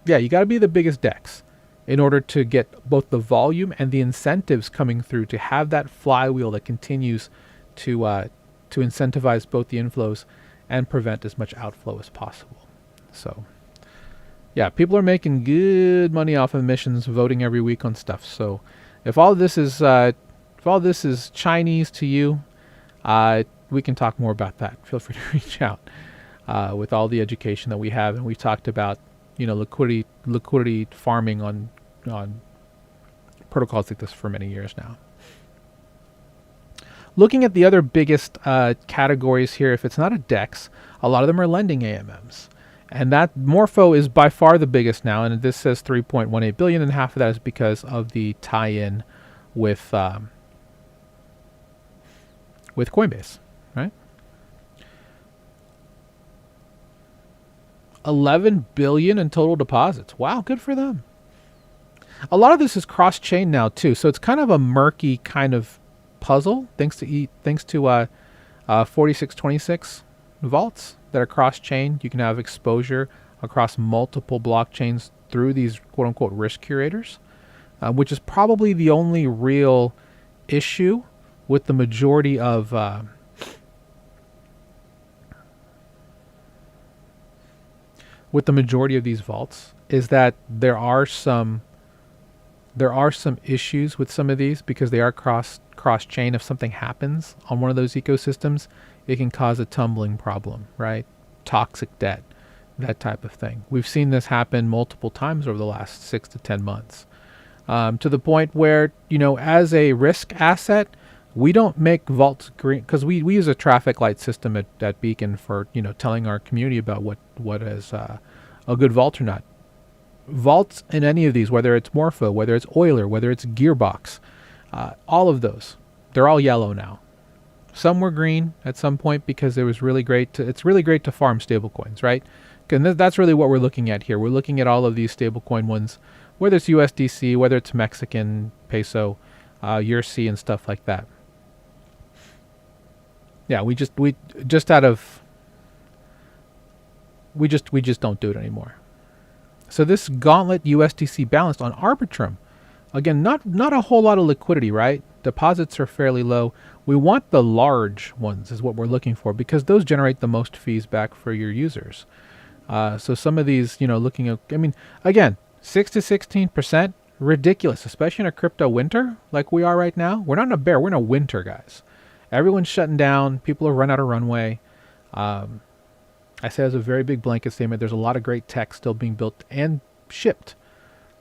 you got to be the biggest DEX in order to get both the volume and the incentives coming through to have that flywheel that continues to incentivize both the inflows and prevent as much outflow as possible. So, yeah, people are making good money off of emissions, voting every week on stuff. So, if all this is Chinese to you, we can talk more about that. Feel free to reach out with all the education that we have, and we talked about liquidity farming on protocols like this for many years now. Looking at the other biggest categories here, if it's not a DEX, a lot of them are lending AMMs. And that Morpho is by far the biggest now, and this says 3.18 billion, and half of that is because of the tie-in with Coinbase, right? 11 billion in total deposits. Wow, good for them. A lot of this is cross-chain now too, so it's kind of a murky kind of puzzle, thanks to 4626 vaults that are cross-chain. You can have exposure across multiple blockchains through these quote-unquote risk curators, which is probably the only real issue with the majority of these vaults, is that there are some issues with some of these because they are cross-chain. If something happens on one of those ecosystems, it can cause a tumbling problem, right? Toxic debt, that type of thing. We've seen this happen multiple times over the last 6 to 10 months, to the point where, as a risk asset, we don't make vaults green because we use a traffic light system at Beacon for, telling our community about what is a good vault or not. Vaults in any of these, whether it's Morpho, whether it's Euler, whether it's Gearbox, all of those, they're all yellow now. Some were green at some point because it's really great to farm stablecoins, right? And that's really what we're looking at here. We're looking at all of these stablecoin ones, whether it's USDC, whether it's Mexican peso, URC, and stuff like that. Yeah, we just don't do it anymore. So this Gauntlet USDC balanced on Arbitrum, again, not a whole lot of liquidity, right? Deposits are fairly low. We want the large ones is what we're looking for because those generate the most fees back for your users. So some of these, looking at, again, 6 to 16%, ridiculous, especially in a crypto winter like we are right now. We're not in a bear, we're in a winter, guys. Everyone's shutting down. People have run out of runway. I say as a very big blanket statement, there's a lot of great tech still being built and shipped.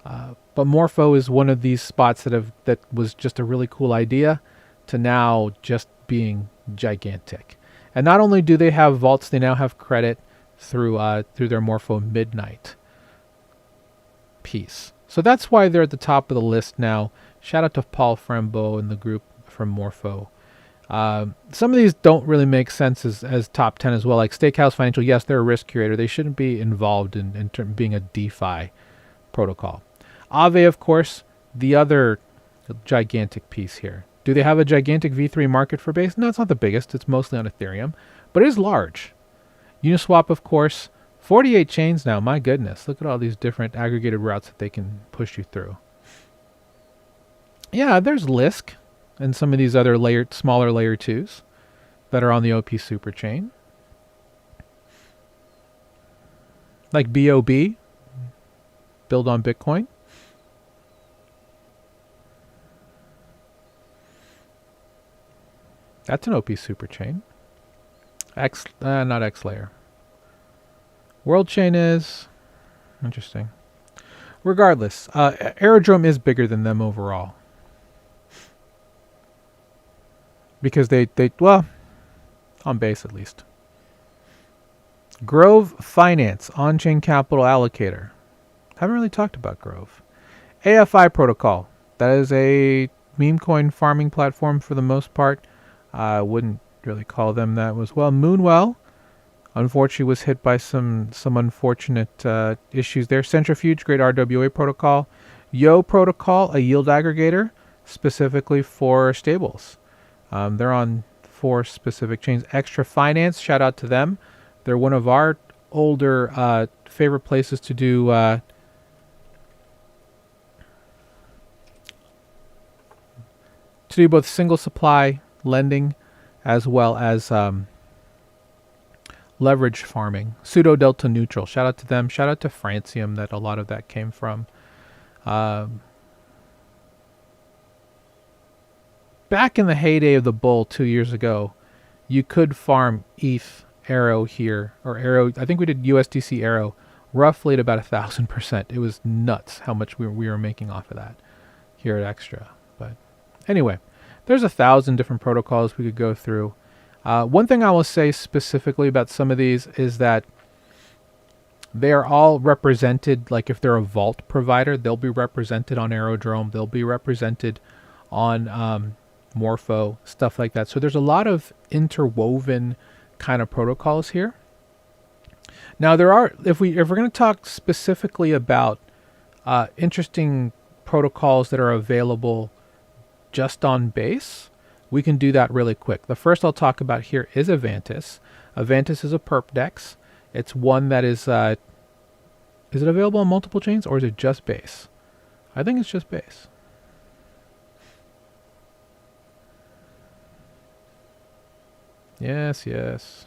But Morpho is one of these spots that was just a really cool idea to now just being gigantic. And not only do they have vaults, they now have credit through their Morpho Midnight piece. So that's why they're at the top of the list now. Shout out to Paul Frembo and the group from Morpho. Some of these don't really make sense as top 10 as well. Like Steakhouse Financial, yes, they're a risk curator. They shouldn't be involved in being a DeFi protocol. Aave, of course, the other gigantic piece here. Do they have a gigantic V3 market for Base? No, it's not the biggest. It's mostly on Ethereum, but it is large. Uniswap, of course, 48 chains now. My goodness, look at all these different aggregated routes that they can push you through. Yeah, there's Lisk and some of these other smaller layer 2s that are on the OP Superchain. Like BOB, build on Bitcoin. That's an OP Superchain. Not X layer. World Chain is interesting. Regardless, Aerodrome is bigger than them overall. Because they well, on Base at least. Grove Finance, on-chain capital allocator. Haven't really talked about Grove. AFI protocol. That is a meme coin farming platform for the most part. I wouldn't really call them that as well. Moonwell, unfortunately, was hit by some unfortunate issues there. Centrifuge, great RWA protocol. Yo protocol, a yield aggregator specifically for stables. They're on 4 specific chains. Extra Finance, shout out to them. They're one of our older favorite places to do both single supply lending as well as leverage farming. Pseudo Delta Neutral, shout out to them. Shout out to Francium, that a lot of that came from. Back in the heyday of the bull 2 years ago, you could farm ETH Arrow here, or Arrow. I think we did USDC Arrow roughly at about 1,000%. It was nuts how much we were making off of that here at Extra. But anyway, there's 1,000 different protocols we could go through. One thing I will say specifically about some of these is that they are all represented, like if they're a vault provider, they'll be represented on Aerodrome, they'll be represented on Morpho, stuff like that. So there's a lot of interwoven kind of protocols here. Now there are, if we're going to talk specifically about interesting protocols that are available just on Base, we can do that really quick. The first I'll talk about here is Avantis. Avantis is a perp DEX. It's one that is it available on multiple chains, or is it just Base? I think it's just Base. Yes, yes.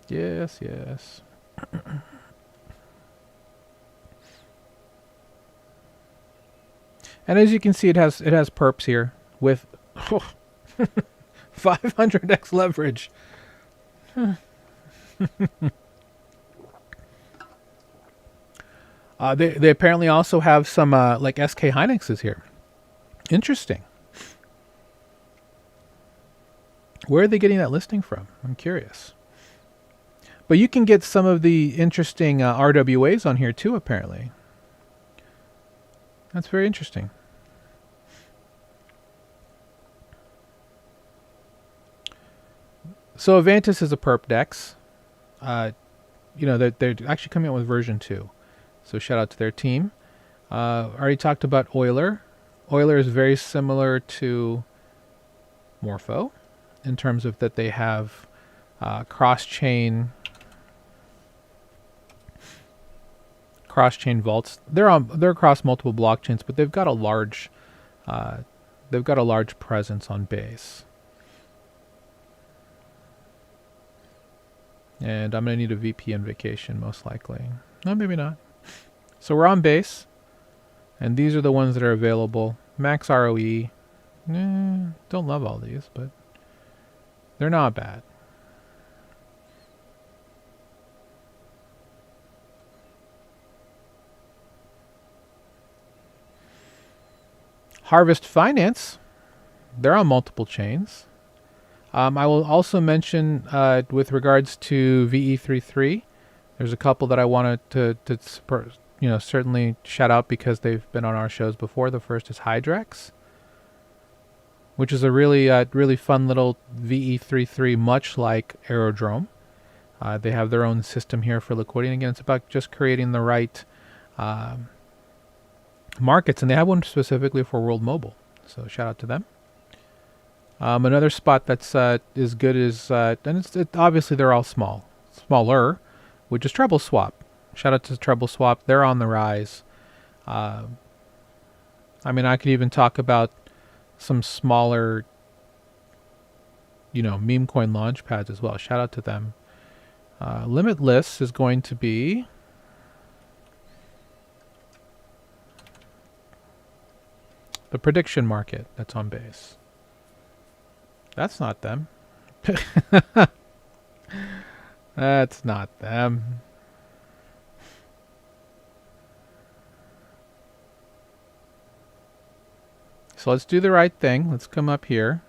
Yes, yes. And as you can see, it has perps here with 500x leverage. They apparently also have some like SK Hynixes here. Interesting. Where are they getting that listing from? I'm curious. But you can get some of the interesting RWAs on here too, apparently. That's very interesting. So Avantis is a perp DEX. You know, they're actually coming out with version 2. So shout out to their team. Already talked about Euler. Euler is very similar to Morpho in terms of that they have cross-chain vaults. They're across multiple blockchains, but they've got a large presence on Base. And I'm gonna need a VPN vacation most likely. No, maybe not. So we're on Base, and these are the ones that are available. Max ROE. Don't love all these, but they're not bad. Harvest Finance, they're on multiple chains. I will also mention with regards to VE33, there's a couple that I wanted to certainly shout out because they've been on our shows before. The first is Hydrex. which is a really fun little VE33, much like Aerodrome. They have their own system here for liquidity. And again, it's about just creating the right markets, and they have one specifically for World Mobile. So shout out to them. Another spot that's as good as, and obviously they're all smaller, which is Treble Swap. Shout out to Treble Swap. They're on the rise. I mean, I could even talk about some smaller, meme coin launch pads as well. Shout out to them. Limitless is going to be the prediction market that's on Base. That's not them. That's not them. So let's do the right thing. Let's come up here.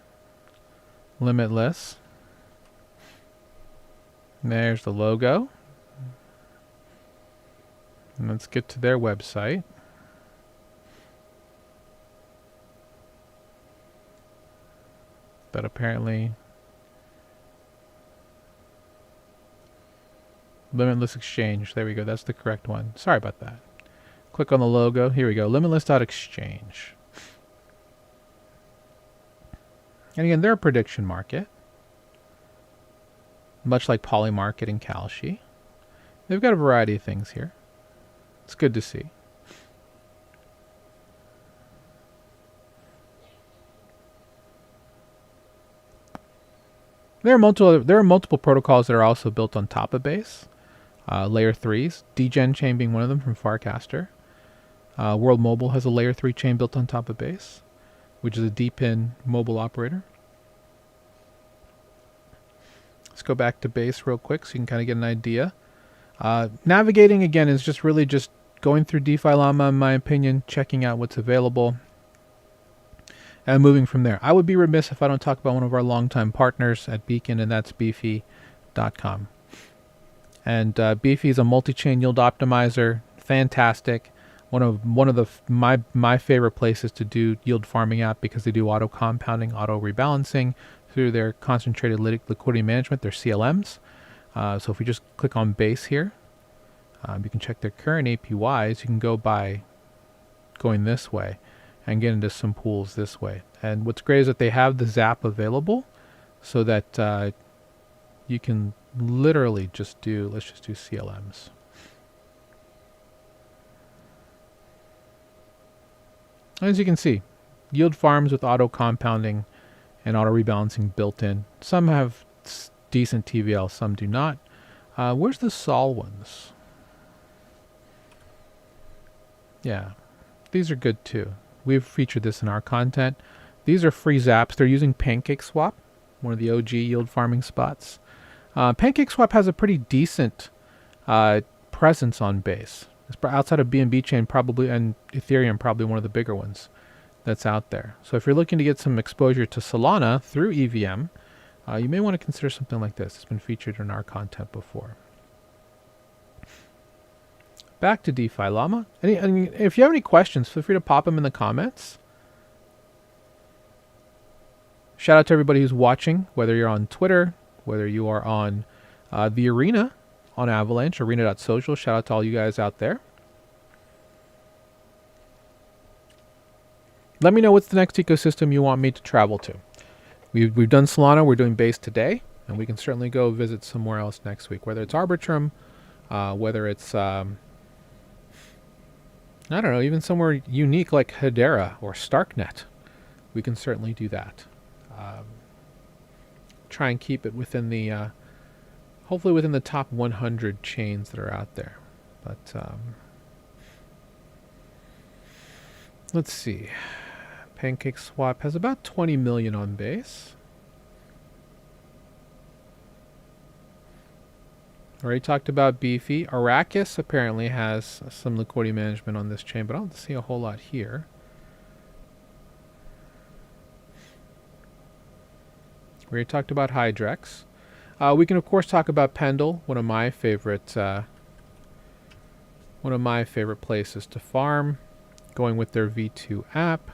Limitless. There's the logo. And let's get to their website. But apparently Limitless Exchange. There we go. That's the correct one. Sorry about that. Click on the logo. Here we go. Limitless.exchange. And again, they're a prediction market. Much like Polymarket and Kalshi. They've got a variety of things here. It's good to see. There are multiple protocols that are also built on top of Base. Layer 3s, Degen chain being one of them from Farcaster. World Mobile has a layer 3 chain built on top of Base, which is a DePIN mobile operator. Let's go back to Base real quick so you can kind of get an idea. Navigating, again, is just really just going through DeFi Llama, in my opinion, checking out what's available, and moving from there. I would be remiss if I don't talk about one of our longtime partners at Beacon, and that's Beefy.com. And Beefy is a multi-chain yield optimizer, fantastic. One of my favorite places to do yield farming at, because they do auto compounding, auto rebalancing through their concentrated liquidity management, their CLMs. So if we just click on Base here, you can check their current APYs. You can go by going this way and get into some pools this way. And what's great is that they have the Zap available, so that you can literally just do, let's just do CLMs. As you can see, yield farms with auto compounding and auto rebalancing built in. Some have decent TVL, some do not. Where's the Sol ones? Yeah, these are good too. We've featured this in our content. These are free zaps. They're using PancakeSwap, one of the OG yield farming spots. PancakeSwap has a pretty decent presence on Base. It's outside of BNB chain, probably, and Ethereum, probably one of the bigger ones that's out there. So if you're looking to get some exposure to Solana through EVM, you may want to consider something like this. It's been featured in our content before. Back to DeFi Llama. And if you have any questions, feel free to pop them in the comments. Shout out to everybody who's watching, whether you're on Twitter, whether you are on the Arena on Avalanche, arena.social. Shout out to all you guys out there. Let me know what's the next ecosystem you want me to travel to. We've done Solana, we're doing Base today, and we can certainly go visit somewhere else next week, whether it's Arbitrum, whether it's, I don't know, even somewhere unique like Hedera or Starknet. We can certainly do that. Try and keep it within the, hopefully within the top 100 chains that are out there. But let's see. PancakeSwap has about 20 million on Base. Already talked about Beefy. Arrakis apparently has some liquidity management on this chain, but I don't see a whole lot here. We already talked about Hydrex. We can of course talk about Pendle, one of my favorite places to farm. Going with their V2 app,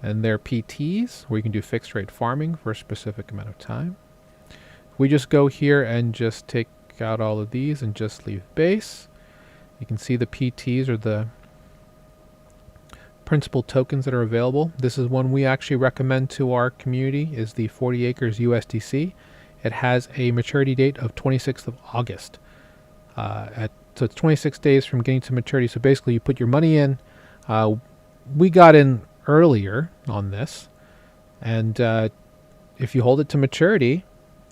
and their PTs, where you can do fixed rate farming for a specific amount of time. We just go here and just take out all of these and just leave base. You can see the PTs or the principal tokens that are available. This is one we actually recommend to our community, is the 40 acres USDC. It has a maturity date of 26th of August. So it's 26 days from getting to maturity. So basically you put your money in. We got in earlier on this, and if you hold it to maturity,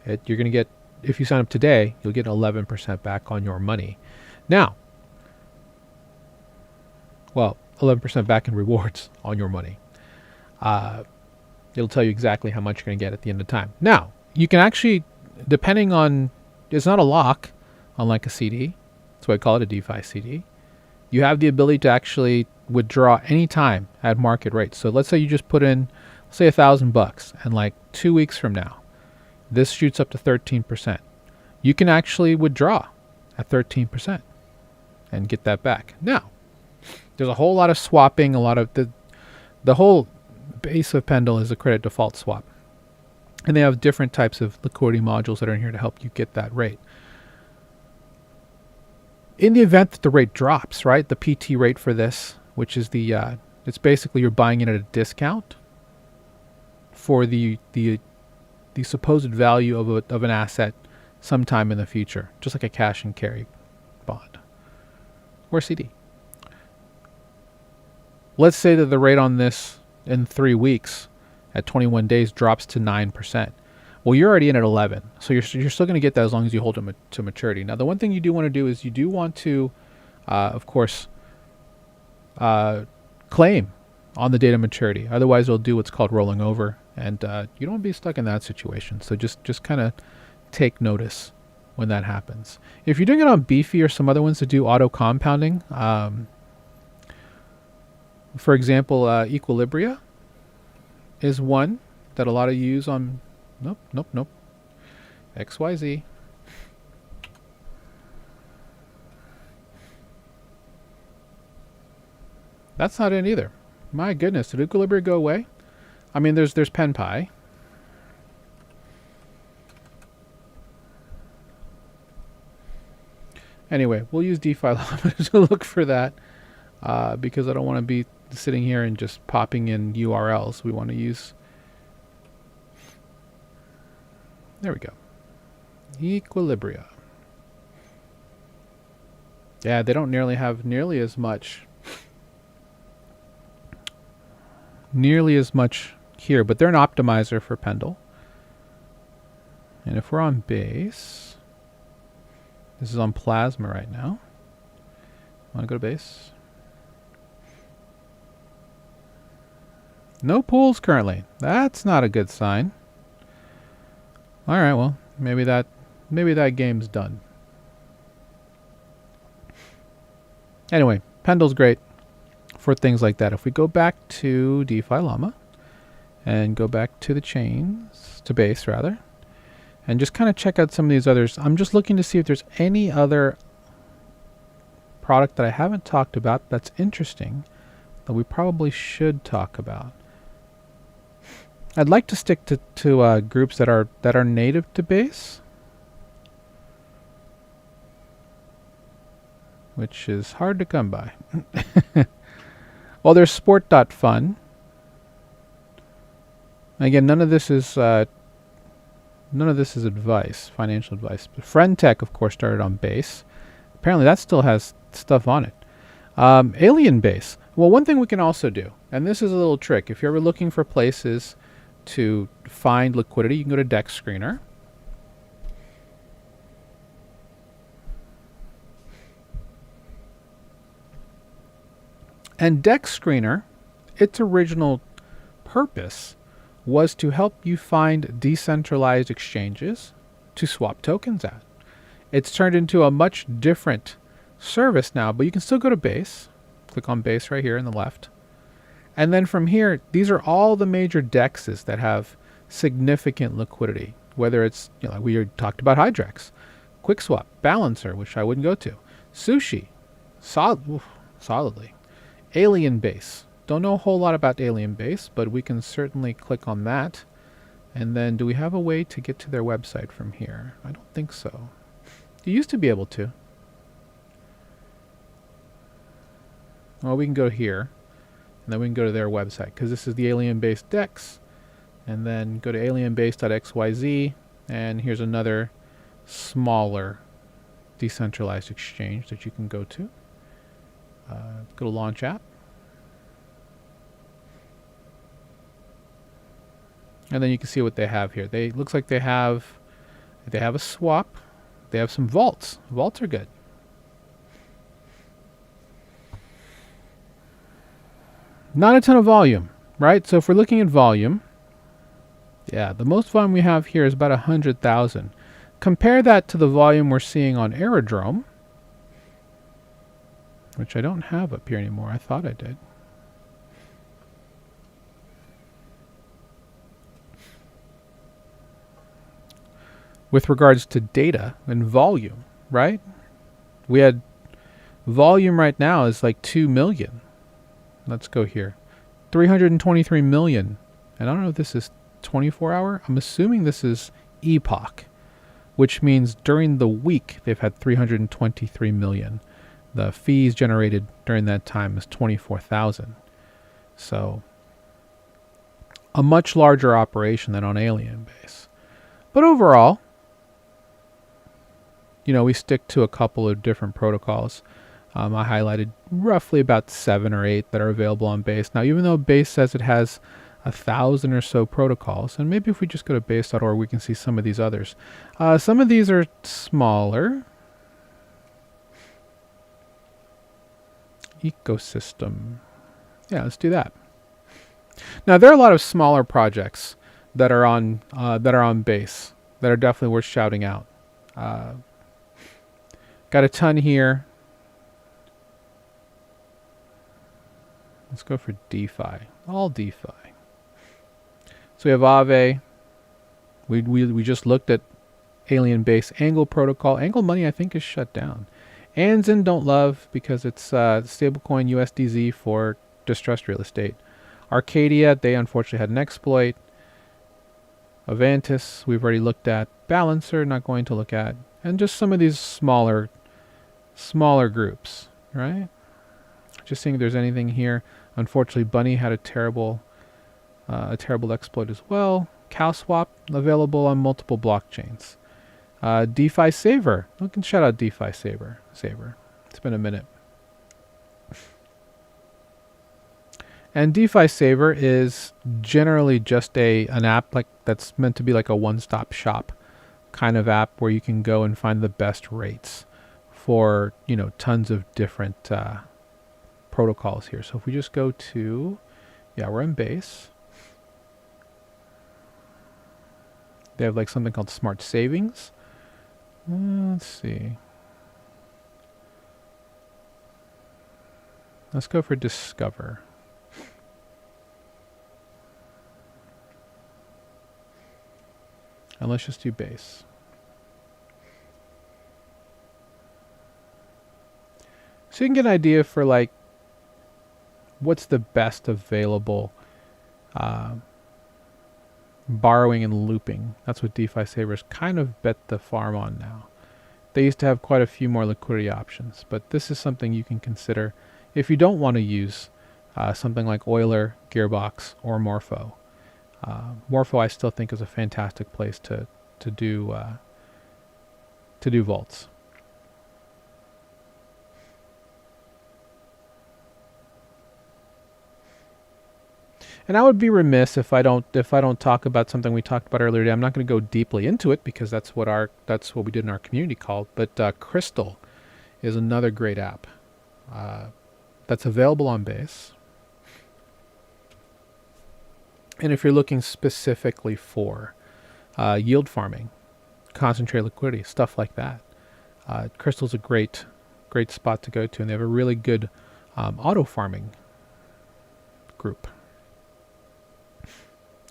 you're going to get, if you sign up today, you'll get 11% back on your money. Now, well, 11% back in rewards on your money. It'll tell you exactly how much you're going to get at the end of time. Now, you can actually, depending on, it's not a lock, unlike a CD. That's why I call it a DeFi CD. You have the ability to actually withdraw anytime at market rates. So let's say you just put in, say, $1,000, and like 2 weeks from now, this shoots up to 13%. You can actually withdraw at 13% and get that back. Now, there's a whole lot of swapping. A lot of the whole base of Pendle is a credit default swap, and they have different types of liquidity modules that are in here to help you get that rate. In the event that the rate drops, right, the PT rate for this, which is the, it's basically you're buying it at a discount for the supposed value of an asset sometime in the future, just like a cash and carry bond or CD. Let's say that the rate on this in 3 weeks at 21 days drops to 9%. Well, you're already in at 11, so you're still going to get that as long as you hold it to maturity. Now, the one thing you do want to do is you do want to, of course, claim on the date of maturity. Otherwise, it'll do what's called rolling over, and you don't want to be stuck in that situation. So just kind of take notice when that happens. If you're doing it on Beefy or some other ones that do auto compounding, for example, Equilibria is one that a lot of you use on. Nope. XYZ. That's not it either. My goodness, did Equilibria go away? I mean, there's PenPy. Anyway, we'll use DeFi Llama to look for that because I don't want to be sitting here and just popping in URLs. We want to use. There we go. Equilibria. Yeah, they don't have nearly as much here, but they're an optimizer for Pendle. And if we're on base, this is on Plasma right now. Want to go to base? No pools currently. That's not a good sign. All right, well, maybe that game's done. Anyway, Pendle's great for things like that. If we go back to DeFi Llama and go back to the chains, to base rather, and just kind of check out some of these others. I'm just looking to see if there's any other product that I haven't talked about that's interesting that we probably should talk about. I'd like to stick to groups that are native to base, which is hard to come by. Well, there's sport.fun. Again, none of this is advice, financial advice. But FriendTech, of course, started on base. Apparently, that still has stuff on it. Alien Base. Well, one thing we can also do, and this is a little trick, if you're ever looking for places to find liquidity, you can go to Dex Screener. And Dex Screener, its original purpose was to help you find decentralized exchanges to swap tokens at. It's turned into a much different service now, but you can still go to base. Click on base right here on the left. And then from here, these are all the major dexes that have significant liquidity, whether it's, like we talked about Hydrex, QuickSwap, Balancer, which I wouldn't go to, Sushi, solidly, Alien Base, Don't know a whole lot about Alien Base, but we can certainly click on that. And then do we have a way to get to their website from here? I don't think so. You used to be able to. Well, we can go here, and then we can go to their website, because this is the Alien Base DEX. And then go to alienbase.xyz, and here's another smaller decentralized exchange that you can go to. Go to Launch App. And then you can see what they have here. Looks like they have a swap. They have some vaults. Vaults are good. Not a ton of volume, right? So if we're looking at volume, yeah, the most volume we have here is about 100,000. Compare that to the volume we're seeing on Aerodrome, which I don't have up here anymore. I thought I did. With regards to data and volume, right? We had volume right now is like 2 million. Let's go here. 323 million. And I don't know if this is 24-hour. I'm assuming this is epoch, which means during the week they've had 323 million. The fees generated during that time is 24,000. So a much larger operation than on Alien Base. But overall, we stick to a couple of different protocols. I highlighted roughly about 7 or 8 that are available on Base. Now, even though Base says it has 1,000 or so protocols, and maybe if we just go to base.org, we can see some of these others. Some of these are smaller. Ecosystem. Yeah, let's do that. Now, there are a lot of smaller projects that are on Base that are definitely worth shouting out. Got a ton here. Let's go for DeFi. All DeFi. So we have Aave. We just looked at Alien Base Angle Protocol. Angle Money, I think, is shut down. Anzin don't love because it's stablecoin USDZ for distressed real estate. Arcadia, they unfortunately had an exploit. Avantis, we've already looked at. Balancer, not going to look at. And just some of these smaller groups, right? Just seeing if there's anything here. Unfortunately, Bunny had a terrible exploit as well. CowSwap, available on multiple blockchains. DeFi Saver. We can shout out DeFi Saver. It's been a minute. And DeFi Saver is generally just an app that's meant to be like a one-stop shop kind of app where you can go and find the best rates for tons of different protocols here. So if we just go to, we're in Base. They have something called Smart Savings. Let's see. Let's go for Discover. And let's just do Base. So you can get an idea for what's the best available borrowing and looping. That's what DeFi Savers kind of bet the farm on now. They used to have quite a few more liquidity options, but this is something you can consider if you don't want to use something like Euler, Gearbox, or Morpho. Morpho, I still think, is a fantastic place to do vaults. And I would be remiss if I don't talk about something we talked about earlier today. I'm not going to go deeply into it because that's what we did in our community call. But Crystal is another great app that's available on Base. And if you're looking specifically for yield farming, concentrated liquidity, stuff like that, Crystal's a great spot to go to, and they have a really good auto farming group.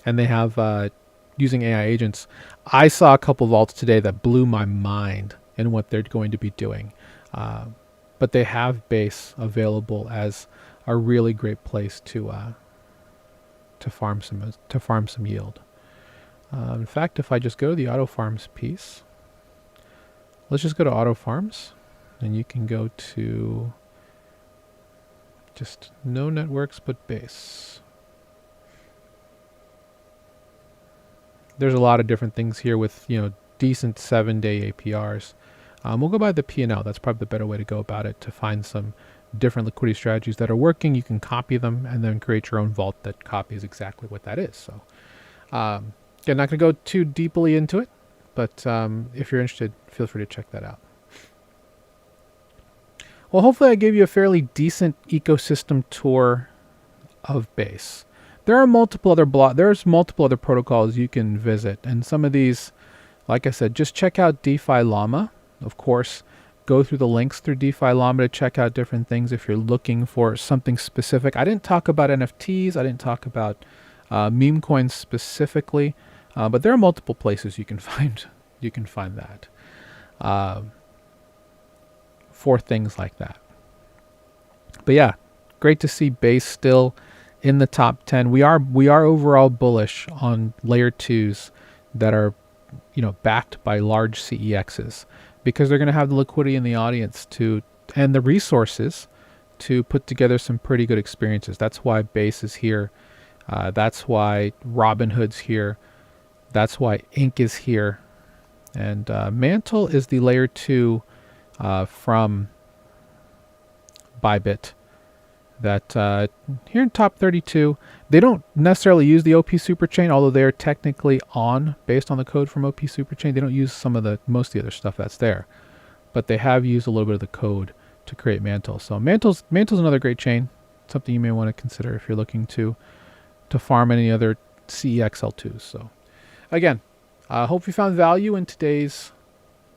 And they have, using AI agents, I saw a couple vaults today that blew my mind in what they're going to be doing. But they have Base available as a really great place to farm some yield. In fact, if I just go to the auto farms piece, let's just go to auto farms, and you can go to just no networks but base. There's a lot of different things here with, decent 7-day APRs. We'll go by the P&L. That's probably the better way to go about it, to find some different liquidity strategies that are working. You can copy them and then create your own vault that copies exactly what that is. So, again, not going to go too deeply into it, but if you're interested, feel free to check that out. Well, hopefully I gave you a fairly decent ecosystem tour of Base. There are multiple other there's multiple other protocols you can visit, and some of these, like I said, just check out DeFi Llama. Of course, go through the links through DeFi Llama to check out different things if you're looking for something specific. I didn't talk about NFTs. I didn't talk about meme coins specifically, but there are multiple places you can find that for things like that. But yeah, great to see Base still in the top 10. We are overall bullish on layer 2s that are, backed by large CEXs, because they're going to have the liquidity in the audience and the resources to put together some pretty good experiences. That's why Base is here. That's why Robinhood's here. That's why Ink is here. And Mantle is the layer 2 from Bybit that here in top 32, they don't necessarily use the OP Superchain, although they're technically on based on the code from OP Superchain. They don't use most of the other stuff that's there, but they have used a little bit of the code to create Mantle. So Mantle's another great chain, something you may want to consider if you're looking to farm any other CEXL2s. So again, I hope you found value in today's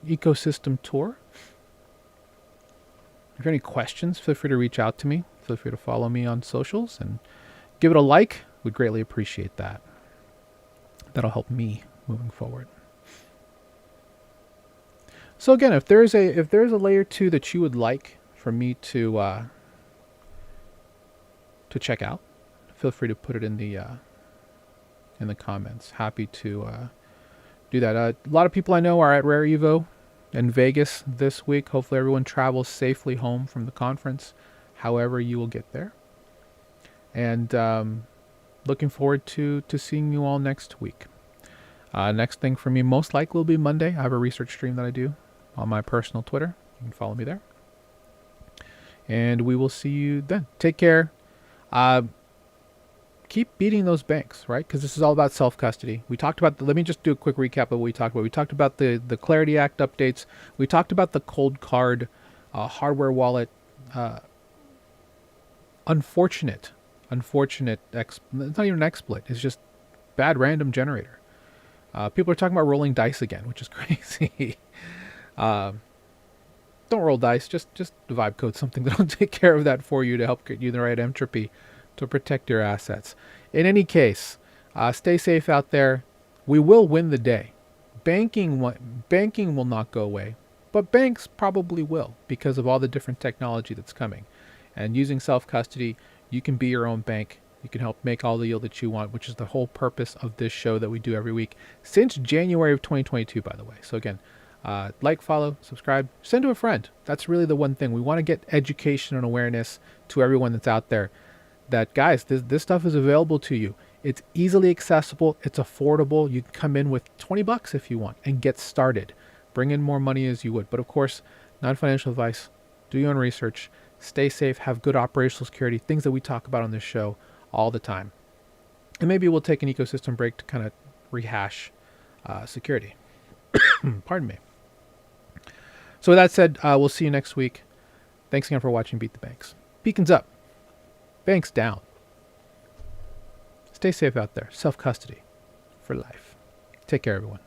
ecosystem tour. If you have any questions, feel free to reach out to me. Feel free to follow me on socials and give it a like. We'd greatly appreciate that. That'll help me moving forward. So again, if there's a layer 2 that you would like for me to check out, feel free to put it in the comments. Happy to do that. A lot of people I know are at Rare Evo in Vegas this week. Hopefully everyone travels safely home from the conference, however you will get there. And looking forward to seeing you all next week. Next thing for me most likely will be Monday. I have a research stream that I do on my personal Twitter. You can follow me there. And we will see you then. Take care. Keep beating those banks, right? Because this is all about self-custody. We talked about, let me just do a quick recap of what we talked about. We talked about the Clarity Act updates. We talked about the cold card hardware wallet. Unfortunate, it's not even an exploit. It's just bad random generator. People are talking about rolling dice again, which is crazy. Don't roll dice. Just vibe code something that'll take care of that for you to help get you the right entropy to protect your assets. In any case, stay safe out there. We will win the day. Banking will not go away, but banks probably will because of all the different technology that's coming. And using self-custody, you can be your own bank. You can help make all the yield that you want, which is the whole purpose of this show that we do every week since January of 2022, by the way. So again, like, follow, subscribe, send to a friend. That's really the one thing. We want to get education and awareness to everyone that's out there that, guys, this stuff is available to you. It's easily accessible. It's affordable. You can come in with 20 bucks if you want and get started. Bring in more money as you would. But of course, non-financial advice. Do your own research. Stay safe. Have good operational security. Things that we talk about on this show all the time. And maybe we'll take an ecosystem break to kind of rehash security. Pardon me. So with that said, we'll see you next week. Thanks again for watching Beat the Banks. Beacons up. Banks down. Stay safe out there. Self-custody for life. Take care, everyone.